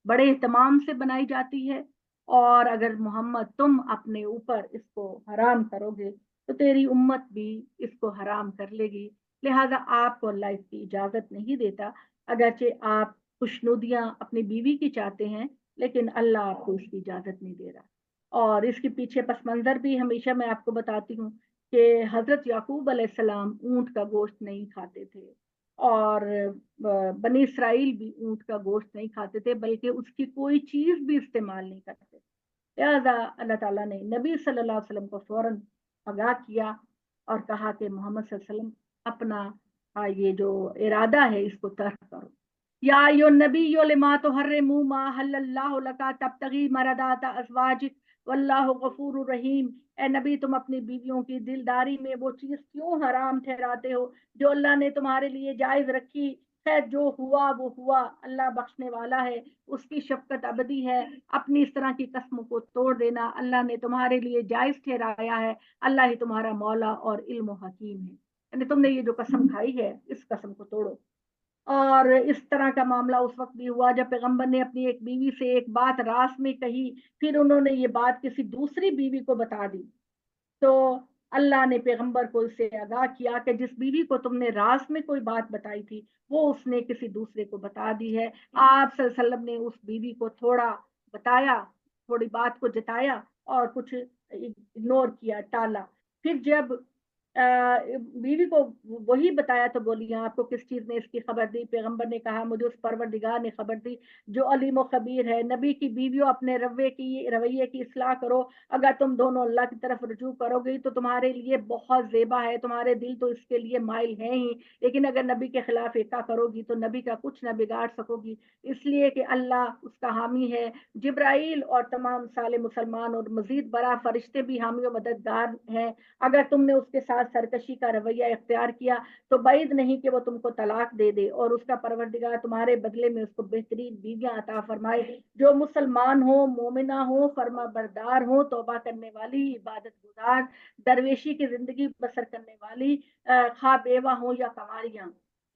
بڑے اہتمام سے بنائی جاتی ہے، اور اگر محمد تم اپنے اوپر اس کو حرام کرو گے تو تیری امت بھی اس کو حرام کر لے گی، لہذا آپ کو اللہ اس کی اجازت نہیں دیتا، اگرچہ آپ خوشنودیاں اپنی بیوی کی چاہتے ہیں لیکن اللہ آپ کو اس کی اجازت نہیں دے رہا۔ اور اس کے پیچھے پس منظر بھی ہمیشہ میں آپ کو بتاتی ہوں کہ حضرت یعقوب علیہ السلام اونٹ کا گوشت نہیں کھاتے تھے، اور بنی اسرائیل بھی اونٹ کا گوشت نہیں کھاتے تھے، بلکہ اس کی کوئی چیز بھی استعمال نہیں کرتے، لہذا اللہ تعالیٰ نے نبی صلی اللہ علیہ وسلم کو فوراً آگاہ کیا اور کہا کہ محمد صلی اللہ علیہ وسلم اپنا یہ جو ارادہ ہے اس کو ترک کرو۔ یا ایو نبی لما تحرموا ما حل اللہ لک تبتغی مرضات ازواجک واللہ غفور الرحیم، اے نبی تم اپنی بیویوں کی دلداری میں وہ چیز کیوں حرام ٹھہراتے ہو جو اللہ نے تمہارے لیے جائز رکھی؟ خیر جو ہوا وہ ہوا، اللہ بخشنے والا ہے، اس کی شفقت ابدی ہے، اپنی اس طرح کی قسموں کو توڑ دینا اللہ نے تمہارے لیے جائز ٹھہرایا ہے، اللہ ہی تمہارا مولا اور علم و حکیم ہے، یعنی تم نے یہ جو قسم کھائی ہے اس قسم کو توڑو۔ اور اس طرح کا معاملہ اس وقت بھی ہوا جب پیغمبر نے اپنی ایک بیوی سے ایک بات راز میں کہی، پھر انہوں نے یہ بات کسی دوسری بیوی کو بتا دی، تو اللہ نے پیغمبر کو اس سے آگاہ کیا کہ جس بیوی کو تم نے راز میں کوئی بات بتائی تھی وہ اس نے کسی دوسرے کو بتا دی ہے۔ آپ صلی اللہ علیہ وسلم نے اس بیوی کو تھوڑا بتایا، تھوڑی بات کو جتایا اور کچھ اگنور کیا، ٹالا۔ پھر جب بیوی کو وہی بتایا تو بولی آپ کو کس چیز نے اس کی خبر دی؟ پیغمبر نے کہا مجھے اس پروردگار نے خبر دی جو علیم و خبیر ہے۔ نبی کی بیویوں اپنے رویے کی اصلاح کرو، اگر تم دونوں اللہ کی طرف رجوع کرو گی تو تمہارے لیے بہت زیبا ہے، تمہارے دل تو اس کے لیے مائل ہیں ہی، لیکن اگر نبی کے خلاف ایکا کرو گی تو نبی کا کچھ نہ بگاڑ سکو گی، اس لیے کہ اللہ اس کا حامی ہے، جبرائیل اور تمام سالے مسلمان اور مزید برآں فرشتے بھی حامی و مددگار ہیں۔ اگر تم نے اس کے ساتھ سرکشی کا رویہ اختیار کیا تو بعید نہیں کہ وہ تم کو طلاق دے دے، اور اس کا پروردگار تمہارے بدلے میں اس کو بہترین بیویاں عطا فرمائے جو مسلمان ہو، مومنہ ہو، فرما بردار ہو، توبہ کرنے والی، عبادت گزار، درویشی کی زندگی بسر کرنے والی، خواہ بیوہ ہو یا کنواریاں۔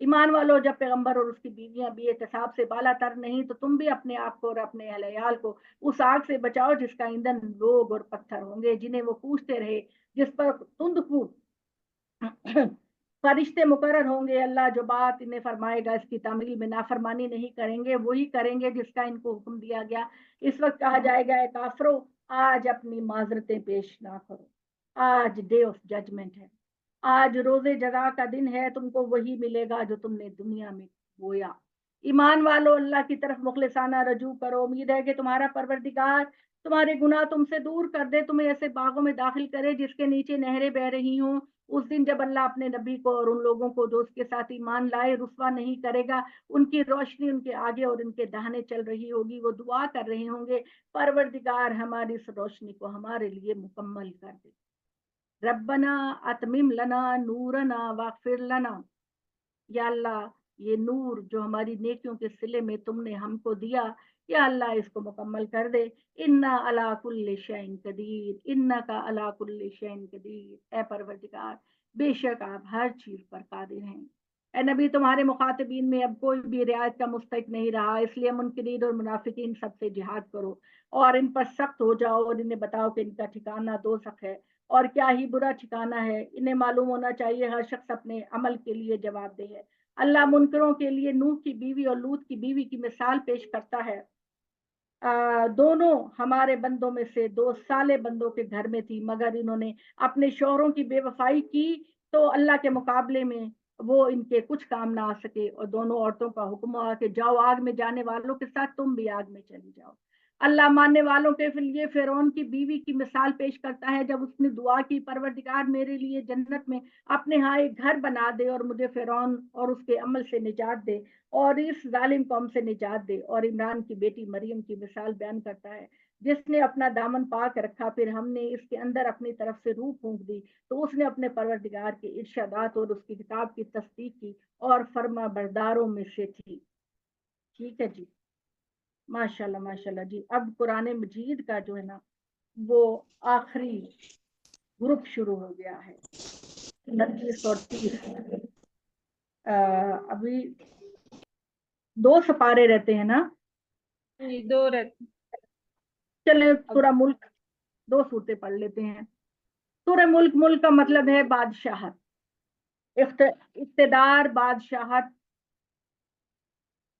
ایمان والو، جب پیغمبر اور اس کی بیویاں بھی احتساب سے بالا تر نہیں تو تم بھی اپنے آپ کو اور اپنے اہل عیال کو اس آگ سے بچاؤ جس کا ایندھن لوگ اور پتھر ہوں گے، جنہیں وہ پوچھتے رہے، جس پر تند کو فرشتے مقرر ہوں گے۔ اللہ جو بات انہیں فرمائے گا اس کی تعمیل میں نافرمانی نہیں کریں گے، وہی کریں گے جس کا ان کو حکم دیا گیا۔ اس وقت کہا جائے گا اے کافرو، आज अपनी माजरतें पेश ना करो। आज डे ऑफ जजमेंट है, आज रोजे जजा का दिन है, तुमको वही मिलेगा जो तुमने दुनिया में बोया। ईमान वालों, अल्लाह की तरफ मुखलिसाना रजू करो। उम्मीद है कि तुम्हारा परवरदिगार तुम्हारे गुनाह तुमसे दूर कर दे, तुम्हें ऐसे बागों में दाखिल करे जिसके नीचे नहरें बह रही हों। उस दिन जब अल्लाह अपने नबी को और उन लोगों को जो उसके साथ ईमान लाए रुस्वा नहीं करेगा, उनकी रोशनी उनके आगे और उनके दाहिने चल रही होगी। वो दुआ कर रहे होंगे, परवरदिगार हमारी इस रोशनी को हमारे लिए मुकम्मल कर दे। रब्बना अतमिम लना नूरना वागफिर लना, या अल्लाह ये नूर जो हमारी नेकियों के सिले में तुमने हमको दिया, या अल्लाह इसको मुकम्मल कर दे। इन्ना अला कुल्li शैइन कदीर, इन्ना का अला कुल्li शैइन कदीर। ए परवरदिगार, बेशक आप हर चीज पर कादिर हैं। ए नबी, तुम्हारे मुखातिबीन में अब कोई भी रियायत का मुस्तहिक नहीं रहा, इसलिए मुनकिरीन और मुनाफिकीन सबसे जिहाद करो और इन पर सख्त हो जाओ और इन्हें बताओ कि इनका ठिकाना दोज़ख है और क्या ही बुरा ठिकाना है। इन्हें मालूम होना चाहिए हर शख्स अपने अमल के लिए जवाबदेह है। अल्लाह मुनकरों के लिए नूह की बीवी और लूत की बीवी की मिसाल पेश करता है। दोनों हमारे बंदों में से दो साले बंदों के घर में थी, मगर इन्होंने अपने शौहरों की बेवफाई की तो अल्लाह के मुकाबले में वो इनके कुछ काम ना आ सके। और दोनों औरतों का हुक्म हुआ कि जाओ, आग में जाने वालों के साथ तुम भी आग में चली जाओ। अल्लाह मानने वालों के लिए फिरौन की बीवी की मिसाल पेश करता है, जब उसने दुआ की, परवरदिगार मेरे लिए जन्नत में अपने यहाँ एक घर बना दे और मुझे फिरौन और उसके अमल से निजात दे और इस जालिम कौम से निजात दे। और इमरान की बेटी मरियम की मिसाल बयान करता है, जिसने अपना दामन पाक रखा, फिर हमने इसके अंदर अपनी तरफ से रूह फूंक दी तो उसने अपने परवरदिगार के इरशादात और उसकी किताब की तस्दीक की और फर्मा बरदारों में से थी। ठीक है जी, माशाल्लाह माशाल्लाह जी। अब कुरान मजीद का जो है ना वो आखिरी ग्रुप शुरू हो गया है, 29 और 30। अभी दो सपारे रहते हैं ना। जी, दो रहते। चले अब सूरह मुल्क दो सूरतें पढ़ लेते हैं। सूरह मुल्क, मुल्क का मतलब है बादशाहत, इख्तिदार, बादशाहत।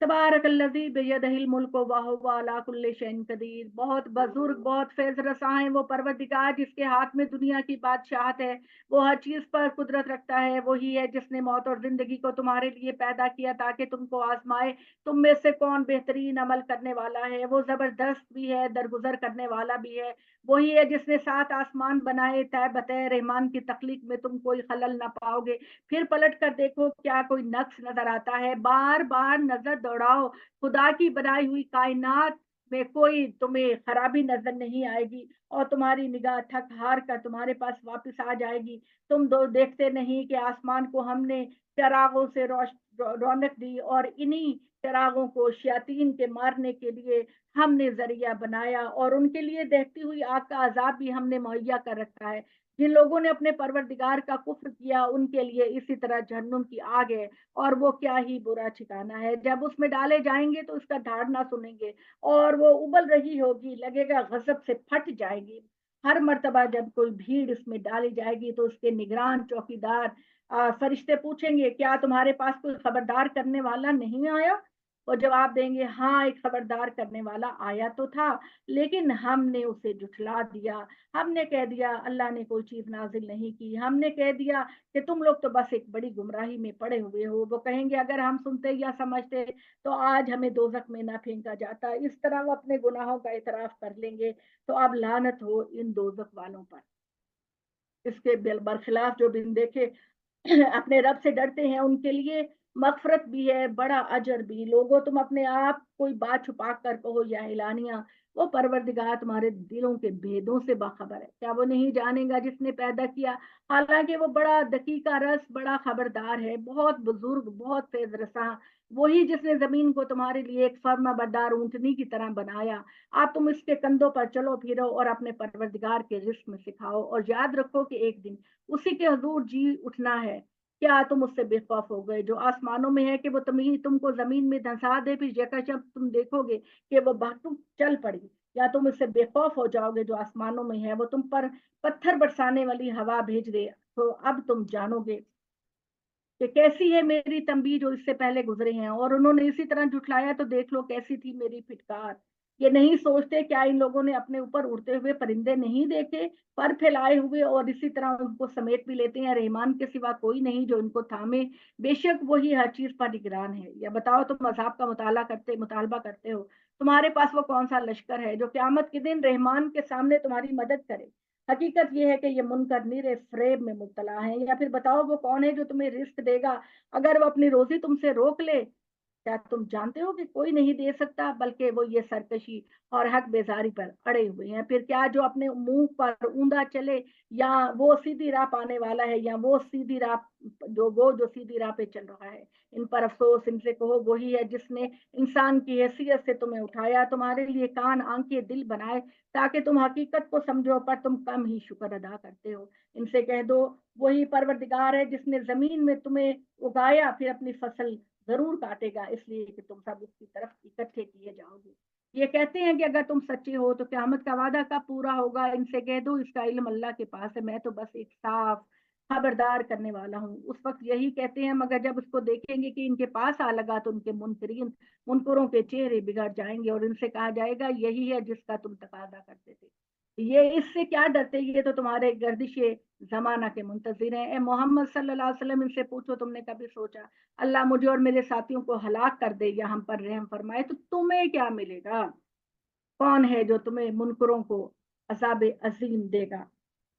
तबारकल्लज़ी बियदिहिल मुल्क व हुवा अला कुल्लि शैइन कदीर। बहुत बुजुर्ग, बहुत फैज़ रसा है वो परवरदिगार जिसके हाथ में दुनिया की बादशाहत है। वो हर चीज पर कुदरत रखता है। वही है जिसने मौत और जिंदगी को तुम्हारे लिए पैदा किया ताकि तुमको आजमाए, तुम में से कौन बेहतरीन अमल करने वाला है। वो जबरदस्त भी है, दरगुजर करने वाला भी है। वही है जिसने 7 आसमान बनाए, तय बतय रहमान की तख्लीक में तुम कोई खलल ना पाओगे। फिर पलट कर देखो, क्या कोई नक्श नजर आता है? बार बार नजर दौड़ाओ, खुदा की बनाई हुई कायनात में कोई तुम्हें खराबी नजर नहीं आएगी और तुम्हारी निगाह थक हार कर तुम्हारे पास वापस आ जाएगी। तुम दो देखते नहीं कि आसमान को हमने चरागों से रौनक दी और इन्हीं चरागों को शयातीन के मारने के लिए हमने जरिया बनाया और उनके लिए दहती हुई आग का अजाब भी हमने मुहैया कर रखा है। जिन लोगों ने अपने परवरदिगार का कुफ्र किया उनके लिए इसी तरह जहन्नुम की आग है और वो क्या ही बुरा ठिकाना है। जब उसमें डाले जाएंगे तो उसका ढाड़ ना सुनेंगे और वो उबल रही होगी, लगेगा गजब से फट जाएगी। हर मर्तबा जब कोई भीड़ इसमें डाली जाएगी तो उसके निगरान चौकीदार फरिश्ते पूछेंगे, क्या तुम्हारे पास कोई खबरदार करने वाला नहीं आया? वो जवाब देंगे, हाँ, एक खबरदार करने वाला आया तो था, लेकिन हमने उसे जुठला दिया। हमने कह दिया अल्लाह ने कोई चीज नाजिल नहीं की, हमने कह दिया कि तुम लोग तो बस एक बड़ी गुमराही में पड़े हुए हो। वो कहेंगे, अगर हम सुनते या समझते तो आज हमें दोजख में ना फेंका जाता। इस तरह वो अपने गुनाहों का इतराफ कर लेंगे। तो अब लानत हो इन दोजख वालों पर। इसके बरखिलाफ जो बिन देखे अपने रब से डरते हैं उनके लिए मगफरत भी है, बड़ा अजर भी। लोगों, तुम अपने आप कोई बात छुपा कर कहो या एलानिया, वो परवरदिगार तुम्हारे दिलों के भेदों से बाखबर है। क्या वो नहीं जानेगा जिसने पैदा किया? हालांकि वो बड़ा दकीका रस, बड़ा खबरदार है, बहुत बुजुर्ग, बहुत तेज रसा। वही जिसने जमीन को तुम्हारे लिए एक फर्मा बरदार ऊंटनी की तरह बनाया। आप तुम इसके कंधों पर चलो फिरो और अपने परवरदिगार के रिस्क में सिखाओ और याद रखो कि एक दिन उसी के हजूर जी उठना है। क्या तुम उससे बेखौफ हो गए जो आसमानों में है कि वो तुमको जमीन में धंसा दे, फिर यकदम तुम देखोगे कि वो तुम चल पड़ी? या तुम इससे बेखौफ हो जाओगे जो आसमानों में है, वो तुम पर पत्थर बरसाने वाली हवा भेज दे? तो अब तुम जानोगे कि कैसी है मेरी तंबी जो इससे पहले गुजरे हैं और उन्होंने इसी तरह जुटलाया, तो देख लो कैसी थी मेरी फिटकार। ये नहीं सोचते क्या इन लोगों ने अपने ऊपर उड़ते हुए परिंदे नहीं देखे, पर फैलाए हुए, और इसी तरह उनको समेट भी लेते हैं। रहमान के सिवा कोई नहीं जो इनको थामे, बेशक वही हर चीज पर निगरान है। या बताओ, तुम मज़ाब का मुतालबा करते हो, तुम्हारे पास वो कौन सा लश्कर है जो क्यामत के दिन रहमान के सामने तुम्हारी मदद करे? हकीकत ये है कि ये मुनकर नीरे फ्रेब में मुब्तला है। या फिर बताओ, वो कौन है जो तुम्हें रिस्क देगा अगर वो अपनी रोजी तुमसे रोक ले? क्या तुम जानते हो कि कोई नहीं दे सकता, बल्कि वो ये सरकशी और हक बेजारी पर अड़े हुए हैं। फिर क्या जो अपने मुंह पर ऊंधा चले, या वो सीधी राह पाने वाला है, या वो जो सीधी राह पे चल रहा है? इन पर अफसोस, इनसे कहो वही है जिसने इंसान की हैसियत से तुम्हें उठाया, तुम्हारे लिए कान आंखें दिल बनाए, ताकि तुम हकीकत को समझो, पर तुम कम ही शुक्र अदा करते हो। इनसे कह दो, वही परवरदिगार है जिसने जमीन में तुम्हें उगाया, फिर अपनी फसल जरूर काटेगा, इसलिए कि तुम सब उसकी तरफ इकट्ठे किए जाओगे। ये कहते हैं कि अगर तुम सच्चे हो तो क़यामत का वादा कब पूरा होगा? इनसे कह दो, इसका इल्म अल्लाह के पास है, मैं तो बस एक साफ खबरदार करने वाला हूँ। उस वक्त यही कहते हैं, मगर जब उसको देखेंगे कि इनके पास आ लगा तो उनके मुनकरों के चेहरे बिगड़ जाएंगे, और इनसे कहा जाएगा, यही है जिसका तुम तकाजा करते थे। ये इससे क्या डरते, ये तो तुम्हारे गर्दिशे जमाना के मुंतजिर हैं। ए मोहम्मद सल्लल्लाहु अलैहि वसल्लम, इनसे पूछो, तुमने कभी सोचा अल्लाह मुझे और मेरे साथियों को हलाक कर दे या हम पर रहम फरमाए तो तुम्हें क्या मिलेगा? कौन है जो तुम्हें मुनकरों को अजाब अजीम देगा?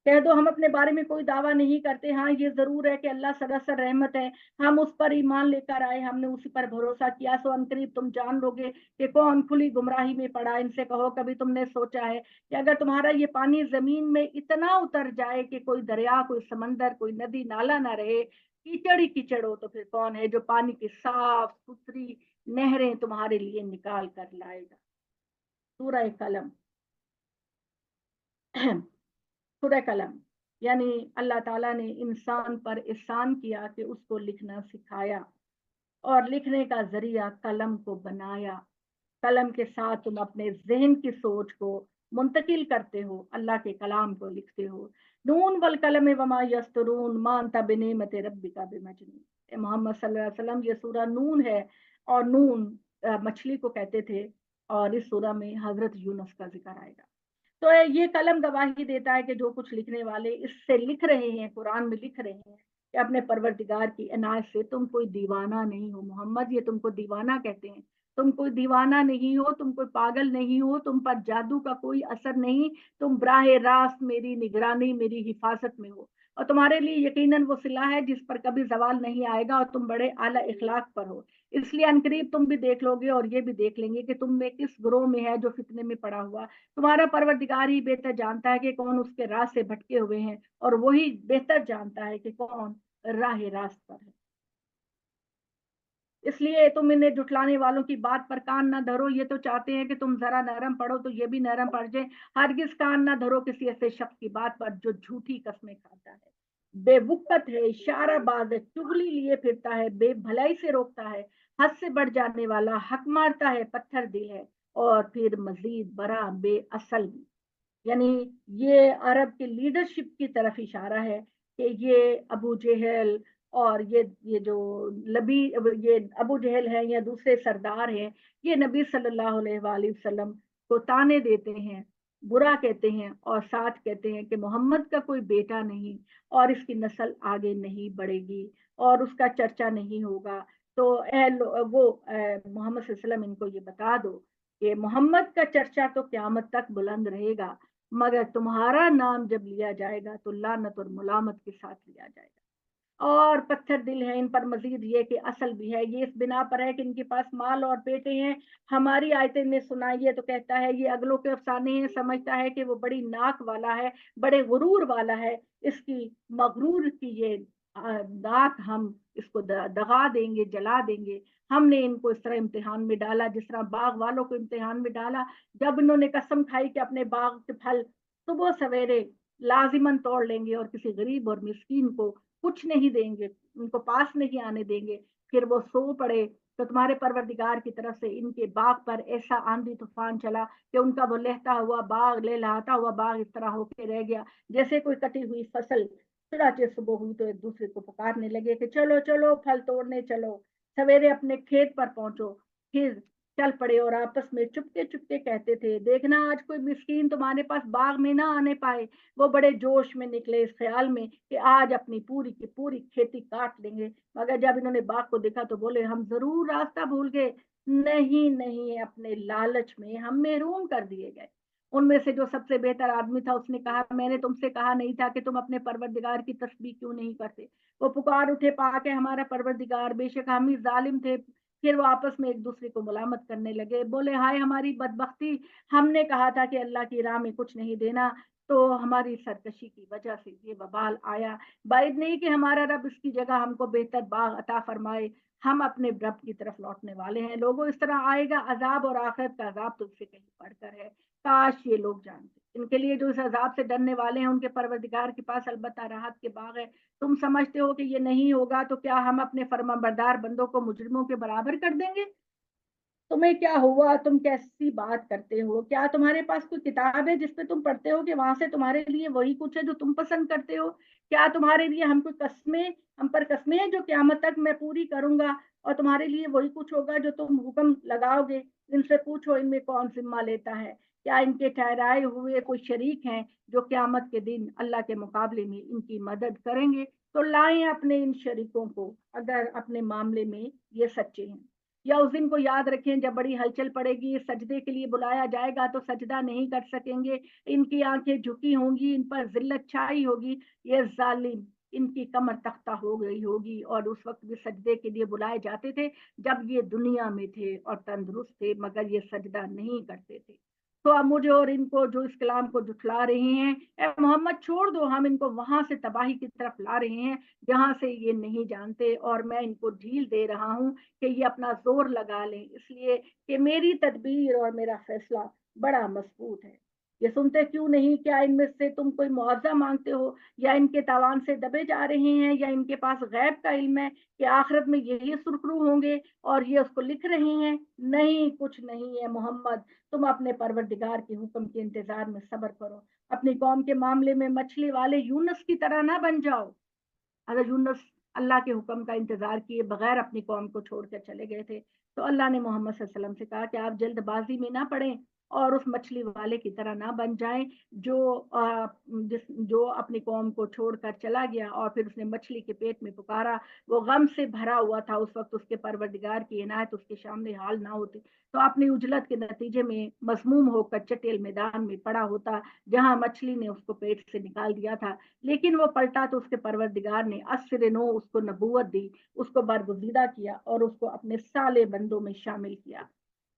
कह दो, हम अपने बारे में कोई दावा नहीं करते। हाँ, ये जरूर है कि अल्लाह सरासर रहमत है, हम उस पर ईमान लेकर आए, हमने उसी पर भरोसा किया, सो अनकरीब तुम जान लोगे कि कौन खुली गुमराही में पड़ा। इनसे कहो, कभी तुमने सोचा है कि अगर तुम्हारा ये पानी जमीन में इतना उतर जाए कि कोई दरिया, कोई समंदर, कोई नदी नाला ना रहे, कीचड़ ही कीचड़ हो, तो फिर कौन है जो पानी की साफ सुथरी नहरें तुम्हारे लिए निकाल कर लाएगा? सूरह कलम सूरह कलम, यानी अल्लाह ताला ने इंसान पर एहसान किया कि उसको लिखना सिखाया, और लिखने का जरिया कलम को बनाया। कलम के साथ तुम अपने जहन की सोच को मुंतकिल करते हो, अल्लाह के कलाम को लिखते हो। नून वल कलम वमा यस्तरून मान तबिनेमत रब्बिका बिमजनून। मोहम्मद सल्लल्लाहु अलैहि वसल्लम, ये सूरा नून है, और नून मछली को कहते थे, और इस सूरा में हजरत यूनुस का जिक्र आएगा। तो ये कलम गवाही देता है कि जो कुछ लिखने वाले इससे लिख रहे हैं, कुरान में लिख रहे हैं, कि अपने परवरदिगार की इनायत से तुम कोई दीवाना नहीं हो। मोहम्मद, ये तुमको दीवाना कहते हैं, तुम कोई दीवाना नहीं हो, तुम कोई पागल नहीं हो, तुम पर जादू का कोई असर नहीं, तुम बराह रास्त मेरी निगरानी, मेरी हिफाजत में हो, और तुम्हारे लिए यकीनन वो सिला है जिस पर कभी जवाल नहीं आएगा, और तुम बड़े आला इखलाक पर हो। इसलिए अनकरीब तुम भी देख लोगे, और ये भी देख लेंगे कि तुम में किस ग्रोह में है जो फितने में पड़ा हुआ। तुम्हारा परवरदिगार ही बेहतर जानता है कि कौन उसके राह से भटके हुए हैं, और वही बेहतर जानता है कि कौन राह रास्त पर है। इसलिए तुम इन्हें जुटलाने वालों की बात पर कान ना धरो, ये तो चाहते हैं कि तुम जरा नरम पड़ो तो ये भी नरम पड़ जाए। हरगिज कान ना धरो किसी ऐसे शख्स की बात पर जो झूठी कस्में खाता है, बेवुकत है, इशाराबाज है, चुगली लिए फिरता है, बेभलाई से रोकता है, हद से बढ़ जाने वाला, हक मारता है, पत्थर दिल है, और फिर मजीद बड़ा बेअसल भी। यानी ये अरब के लीडरशिप की तरफ इशारा है कि ये अबू जहल, और ये जो लबी ये अबू जहल है या दूसरे सरदार हैं, ये नबी सल्लल्लाहु अलैहि वसल्लम को ताने देते हैं, बुरा कहते हैं, और साथ कहते हैं कि मोहम्मद का कोई बेटा नहीं, और इसकी नस्ल आगे नहीं बढ़ेगी, और उसका चर्चा नहीं होगा। तो मोहम्मद सल्लल्लाहु अलैहि वसल्लम, इनको ये बता दो कि मोहम्मद का चर्चा तो क्यामत तक बुलंद रहेगा, मगर तुम्हारा नाम जब लिया जाएगा तो लानत और मुलामत के साथ लिया जाएगा। और पत्थर दिल है इन पर, मजीद ये कि असल भी है। ये इस बिना पर है कि इनके पास माल और बेटे हैं। हमारी आयतें में सुनाइए तो कहता है ये अगलों के अफसाने हैं, समझता है कि वो बड़ी नाक वाला है, बड़े गुरूर वाला है। इसकी मगरूर की ये नाक हम इसको दगा देंगे, जला देंगे। हमने इनको इस तरह इम्तिहान में डाला जिस तरह बाग वालों को इम्तिहान में डाला, जब इन्होंने कसम खाई कि अपने बाग के फल सुबह सवेरे लाजिमन तोड़ लेंगे, और किसी गरीब और मिस्कीन को कुछ नहीं देंगे, उनको पास नहीं आने देंगे। फिर वो सो पड़े तो तुम्हारे परवरदिगार की तरफ से इनके बाग पर ऐसा आंधी तूफान चला कि उनका वो लहता हुआ बाग, लहलहाता हुआ बाग इस तरह होके रह गया जैसे कोई कटी हुई फसल। चुनाचे सुबह हुई तो एक दूसरे को पुकारने लगे कि चलो चलो फल तोड़ने चलो, सवेरे अपने खेत पर पहुंचो। फिर चल पड़े और आपस में चुपके चुपके कहते थे, देखना आज कोई मिस्कीन तुम्हारे पास बाग में ना आने पाए। वो बड़े जोश में निकले इस ख्याल में कि आज अपनी पूरी की पूरी खेती काट लेंगे। मगर जब इन्होंने बाग को देखा तो बोले, हम जरूर रास्ता भूल गए। नहीं नहीं, अपने लालच में हम महरूम कर दिए गए। उनमें से जो सबसे बेहतर आदमी था उसने कहा, मैंने तुमसे कहा नहीं था कि तुम अपने परवरदिगार की तस्बीह क्यों नहीं करते। वो पुकार उठे, पाके हमारा परवरदिगार, बेशक हम ही जालिम थे। फिर वो आपस में एक दूसरे को मुलामत करने लगे, बोले हाय हमारी बदबख्ती, हमने कहा था कि अल्लाह की राह में कुछ नहीं देना, तो हमारी सरकशी की वजह से ये बबाल आया। बाद नहीं कि हमारा रब इसकी जगह हमको बेहतर बाग अता फरमाए। हम अपने रब की तरफ लौटने वाले हैं। लोगों, इस तरह आएगा अजाब, और आखिरत का अजाब तो इससे कहीं बढ़कर है। काश ये लोग जानते। इनके लिए जो इस अजाब से डरने वाले हैं उनके परवरदिगार के पास अलबत्ता राहत के बाग है। तुम समझते हो कि ये नहीं होगा, तो क्या हम अपने फर्माबरदार बंदों को मुजरिमों के बराबर कर देंगे? तुम्हें क्या हुआ? तुम कैसी बात करते हो? क्या तुम्हारे पास कोई किताब है जिसपे तुम पढ़ते हो कि वहां से तुम्हारे लिए वही कुछ है जो तुम पसंद करते हो? क्या तुम्हारे लिए हम पर कस्में हैं जो क्यामत तक मैं पूरी करूंगा, और तुम्हारे लिए वही कुछ होगा जो तुम हुक्म लगाओगे? इनसे पूछो, इनमें कौन जिम्मा लेता है? क्या इनके ठहराए हुए कोई शरीक हैं जो क्यामत के दिन अल्लाह के मुकाबले में इनकी मदद करेंगे? तो लाएं अपने इन शरीकों को, अगर अपने मामले में ये सच्चे हैं। या उस दिन को याद रखें जब बड़ी हलचल पड़ेगी, सजदे के लिए बुलाया जाएगा तो सजदा नहीं कर सकेंगे। इनकी आंखें झुकी होंगी, इन पर जिल्लत छाई होगी। ये जालिम, इनकी कमर तख्ता हो गई होगी। और उस वक्त भी सजदे के लिए बुलाए जाते थे जब ये दुनिया में थे और तंदुरुस्त थे, मगर ये सजदा नहीं करते थे। तो अब मुझे और इनको जो इस कलाम को जुठला रहे हैं, ए मोहम्मद छोड़ दो, हम इनको वहां से तबाही की तरफ ला रहे हैं जहां से ये नहीं जानते, और मैं इनको ढील दे रहा हूं कि ये अपना जोर लगा लें, इसलिए कि मेरी तदबीर और मेरा फैसला बड़ा मजबूत है। ये सुनते क्यों नहीं? क्या इनमें से तुम कोई मुआवजा मांगते हो, या इनके तावान से दबे जा रहे हैं, या इनके पास गैब का इल्म है कि आखिरत में यही सुरखरू होंगे और ये उसको लिख रहे हैं? नहीं, कुछ नहीं है मोहम्मद। तुम अपने परवरदिगार के हुक्म के इंतजार में सब्र करो। अपनी कौम के मामले में मछली वाले यूनुस की तरह ना बन जाओ। अगर यूनुस अल्लाह के हुक्म का इंतजार किए बगैर अपनी कौम को छोड़कर चले गए थे, तो अल्लाह ने मोहम्मद सल्लल्लाहु अलैहि वसल्लम से कहा कि आप जल्दबाजी में ना पड़ें और उस मछली वाले की तरह ना बन जाएं जो जो अपनी कौम को छोड़कर चला गया और फिर उसने मछली के पेट में पुकारा। वो गम से भरा हुआ था। उस वक्त उसके परवरदिगार की इनायत उसके सामने हाल ना होती, तो अपनी उजलत के नतीजे में मजमूम होकर चटेल मैदान में पड़ा होता, जहां मछली ने उसको पेट से निकाल दिया था। लेकिन वो पलटा तो उसके परवरदिगार ने असर नो उसको नबूवत दी, उसको बरगुजीदा किया और उसको अपने साले बंदों में शामिल किया।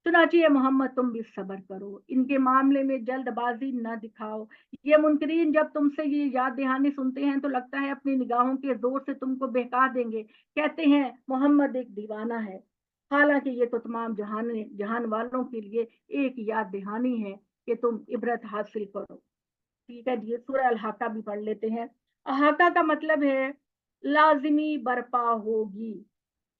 चुनाचिए मोहम्मद, तुम भी सब्र करो, इनके मामले में जल्दबाजी न दिखाओ। ये मुनकरीन जब तुमसे ये याद दहानी सुनते हैं तो लगता है अपनी निगाहों के जोर से तुमको बहका देंगे। कहते हैं मोहम्मद एक दीवाना है, हालांकि ये तो तमाम जहान वालों के लिए एक याद दहानी है कि तुम इबरत हासिल करो। ठीक है जी, सूरह अल हाका भी पढ़ लेते हैं। अहाका का मतलब है लाजिमी बर्पा होगी,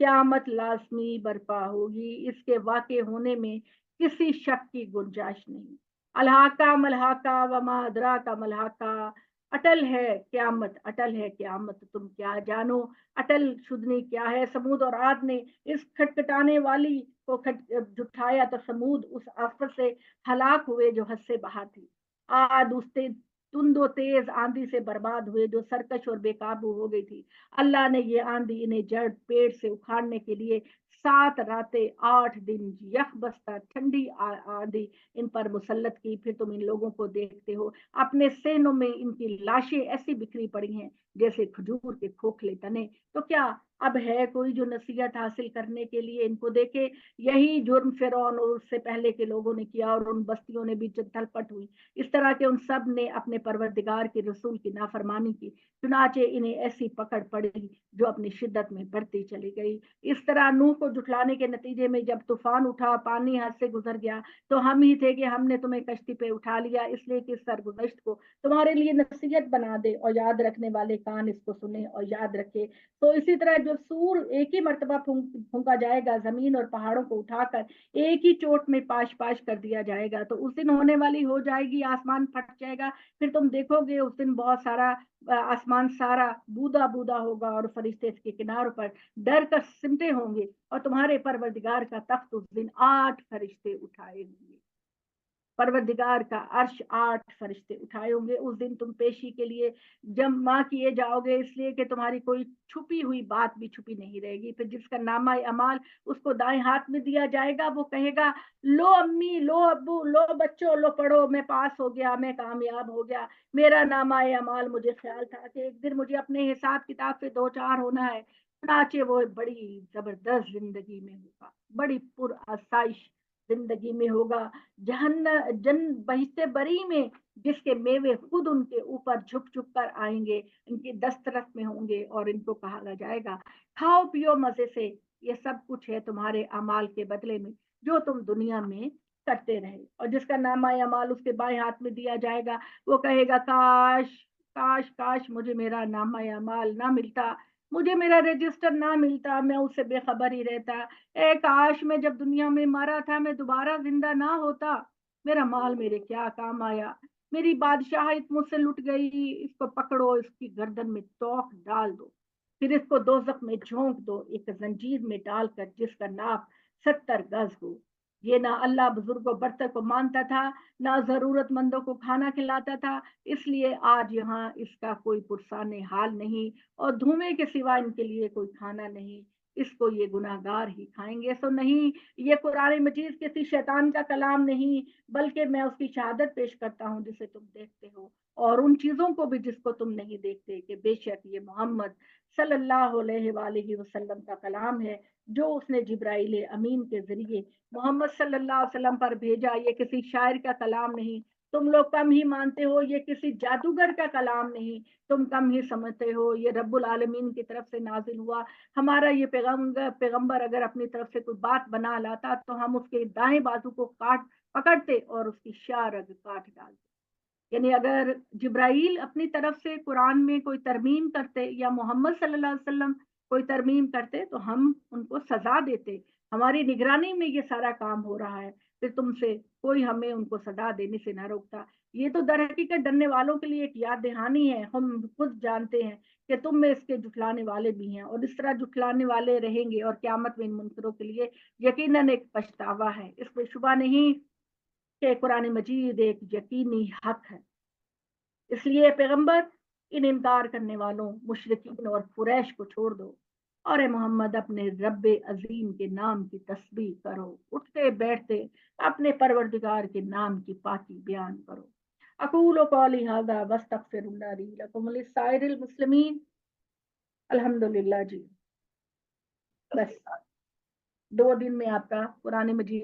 क्यामत लाजमी बर्पा होगी, इसके वाक़े होने में किसी शक की गुंजाइश नहीं। अलहाका मलहाका वमा अदराका मलहाका, अटल है क्यामत, अटल है क्यामत, तुम क्या जानो अटल शुदनी क्या है। समूद और आद ने इस खटखटाने वाली को जुठाया तो समूद उस आफत से हलाक हुए जो हद से बाहर थी। आद उससे तुंदो तेज आंधी से बर्बाद हुए जो सरकश और बेकाबू हो गई थी। अल्लाह ने ये आंधी इन्हें जड़ पेड़ से उखाड़ने के लिए 7 रातें 8 दिन यख बस्ता ठंडी आंधी इन पर मुसल्लत की। फिर तुम इन लोगों को देखते हो, अपने सेनों में इनकी लाशें ऐसी बिखरी पड़ी हैं जैसे खजूर के खोखले तने। तो क्या अब है कोई जो नसीहत हासिल करने के लिए इनको देखे? यही जुर्म फिरौन और उससे पहले के लोगों ने किया, और उन बस्तियों ने भी तलपट हुई। इस तरह के उन सब ने अपने परवरदिगार के रसूल की नाफरमानी की, चुनाचे इन्हें ऐसी पकड़ पड़ी जो अपनी शिद्दत में बढ़ती चली गई। इस तरह नूह को जुटलाने के नतीजे में जब तूफान उठा, पानी हाथ से गुजर गया, तो हम ही थे कि हमने तुम्हें कश्ती पे उठा लिया, इसलिए कि सरगुजश्त को तुम्हारे लिए नसीहत बना दे और याद रखने वाले कान इसको सुने और याद रखे। तो इसी तरह जो जब सूर एक ही मर्तबा फूंका जाएगा, जमीन और पहाड़ों को उठाकर एक ही चोट में पाश पाश कर दिया जाएगा, तो उस दिन होने वाली हो जाएगी, आसमान फट जाएगा। फिर तुम देखोगे उस दिन बहुत सारा आसमान सारा बूदा बूदा होगा और फरिश्ते इसके किनारों पर डर कर सिमटे होंगे, और तुम्हारे परवरदिगार का तख्त उस दिन 8 फरिश्ते उठाए होंगे। परवरदिगार का अर्श 8 फरिश्ते उठाए होंगे। उस दिन तुम पेशी के लिए जमा किए जाओगे, इसलिए कि तुम्हारी कोई छुपी हुई बात भी छुपी नहीं रहेगी। फिर जिसका नामा अमाल उसको दाएं हाथ में दिया जाएगा, वो कहेगा लो अम्मी, लो अब्बू, लो बच्चों, लो पढ़ो, मैं पास हो गया, मैं कामयाब हो गया। मेरा नामा अमाल, मुझे ख्याल था कि एक दिन मुझे अपने हिसाब किताब से 2-4 होना है, चुनाचे वो बड़ी जबरदस्त जिंदगी में होगा, बड़ी पुर आसाइश जिंदगी में होगा, जन बहिश्ते बरी में, जिसके मेवे खुद उनके ऊपर झुक झुक कर आएंगे, इनकी दस्तरस में होंगे, और इनको कहा जाएगा खाओ पियो मजे से, ये सब कुछ है तुम्हारे अमाल के बदले में जो तुम दुनिया में करते रहे। और जिसका नामा अमाल उसके बाएं हाथ में दिया जाएगा, वो कहेगा काश काश काश मुझे मेरा नामा अमाल ना मिलता, मुझे मेरा रजिस्टर ना मिलता, मैं उससे बेखबर ही रहता। ए काश मैं जब दुनिया में मारा था मैं दोबारा जिंदा ना होता, मेरा माल मेरे क्या काम आया, मेरी बादशाहियत मुझसे लुट गई, इसको पकड़ो, इसकी गर्दन में तोक डाल दो, फिर इसको दोजख में झोंक दो, एक जंजीर में डालकर जिसका नाप 70 गज हो। ये ना अल्लाह बुजुर्गों बर्तर को मानता था, ना जरूरतमंदों को खाना खिलाता था, इसलिए आज यहाँ इसका कोई पुरसाने हाल नहीं, और धुएं के सिवा इनके लिए कोई खाना नहीं, इसको ये गुनाहगार ही खाएंगे। सो नहीं, ये कुरान मजीद किसी शैतान का कलाम नहीं, बल्कि मैं उसकी शहादत पेश करता हूँ जिसे तुम देखते हो, और उन चीजों को भी जिसको तुम नहीं देखते, कि बेशक ये मोहम्मद सल्लल्लाहु अलैहि वसल्लम का कलाम है, जो उसने जिब्राइल अमीन के जरिए मोहम्मद सल्लल्लाहु अलैहि वसल्लम पर भेजा। ये किसी शायर का कलाम नहीं, तुम लोग कम ही मानते हो, ये किसी जादूगर का कलाम नहीं, तुम कम ही समझते हो, ये रब्बुल आलमीन की तरफ से नाजिल हुआ। हमारा ये पैगंबर अगर अपनी तरफ से कोई बात बना लाता, तो हम उसके दाएं बाजू को काट पकड़ते और उसकी शारग काट डालते। यानी अगर जिब्राइल अपनी तरफ से कुरान में कोई तरमीम करते, या मोहम्मद सल्लल्लाहु अलैहि वसल्लम कोई तरमीम करते, तो हम उनको सजा देते। हमारी निगरानी में ये सारा काम हो रहा है, फिर तुमसे कोई हमें उनको सजा देने से ना रोकता। ये तो दर हकीकत डरने वालों के लिए एक याद दहानी है। हम खुद जानते हैं कि तुम में इसके जुटलाने वाले भी हैं, और इस तरह जुटलाने वाले रहेंगे, और क़यामत में इन मुनकरों के लिए यकीनन एक पछतावा है। इसमें शुबा नहीं कि कुरान मजीद एक यकीनी हक है। इसलिए पैगंबर, इन इनकार करने वालों, मुशरिकीन और कुरैश को छोड़ दो, और ए मोहम्मद अपने रब्बे अजीम के नाम की तस्बीह करो, उठते बैठते अपने परवरदिगार के नाम की पाकी बयान करो। अकूल कौली हाज़ा वस्तगफिरुल्लाह ली लकुम व लिसाइरिल मुस्लिमीन। अल्हम्दुलिल्लाह जी। बस 2 दिन में आपका कुरान मजीद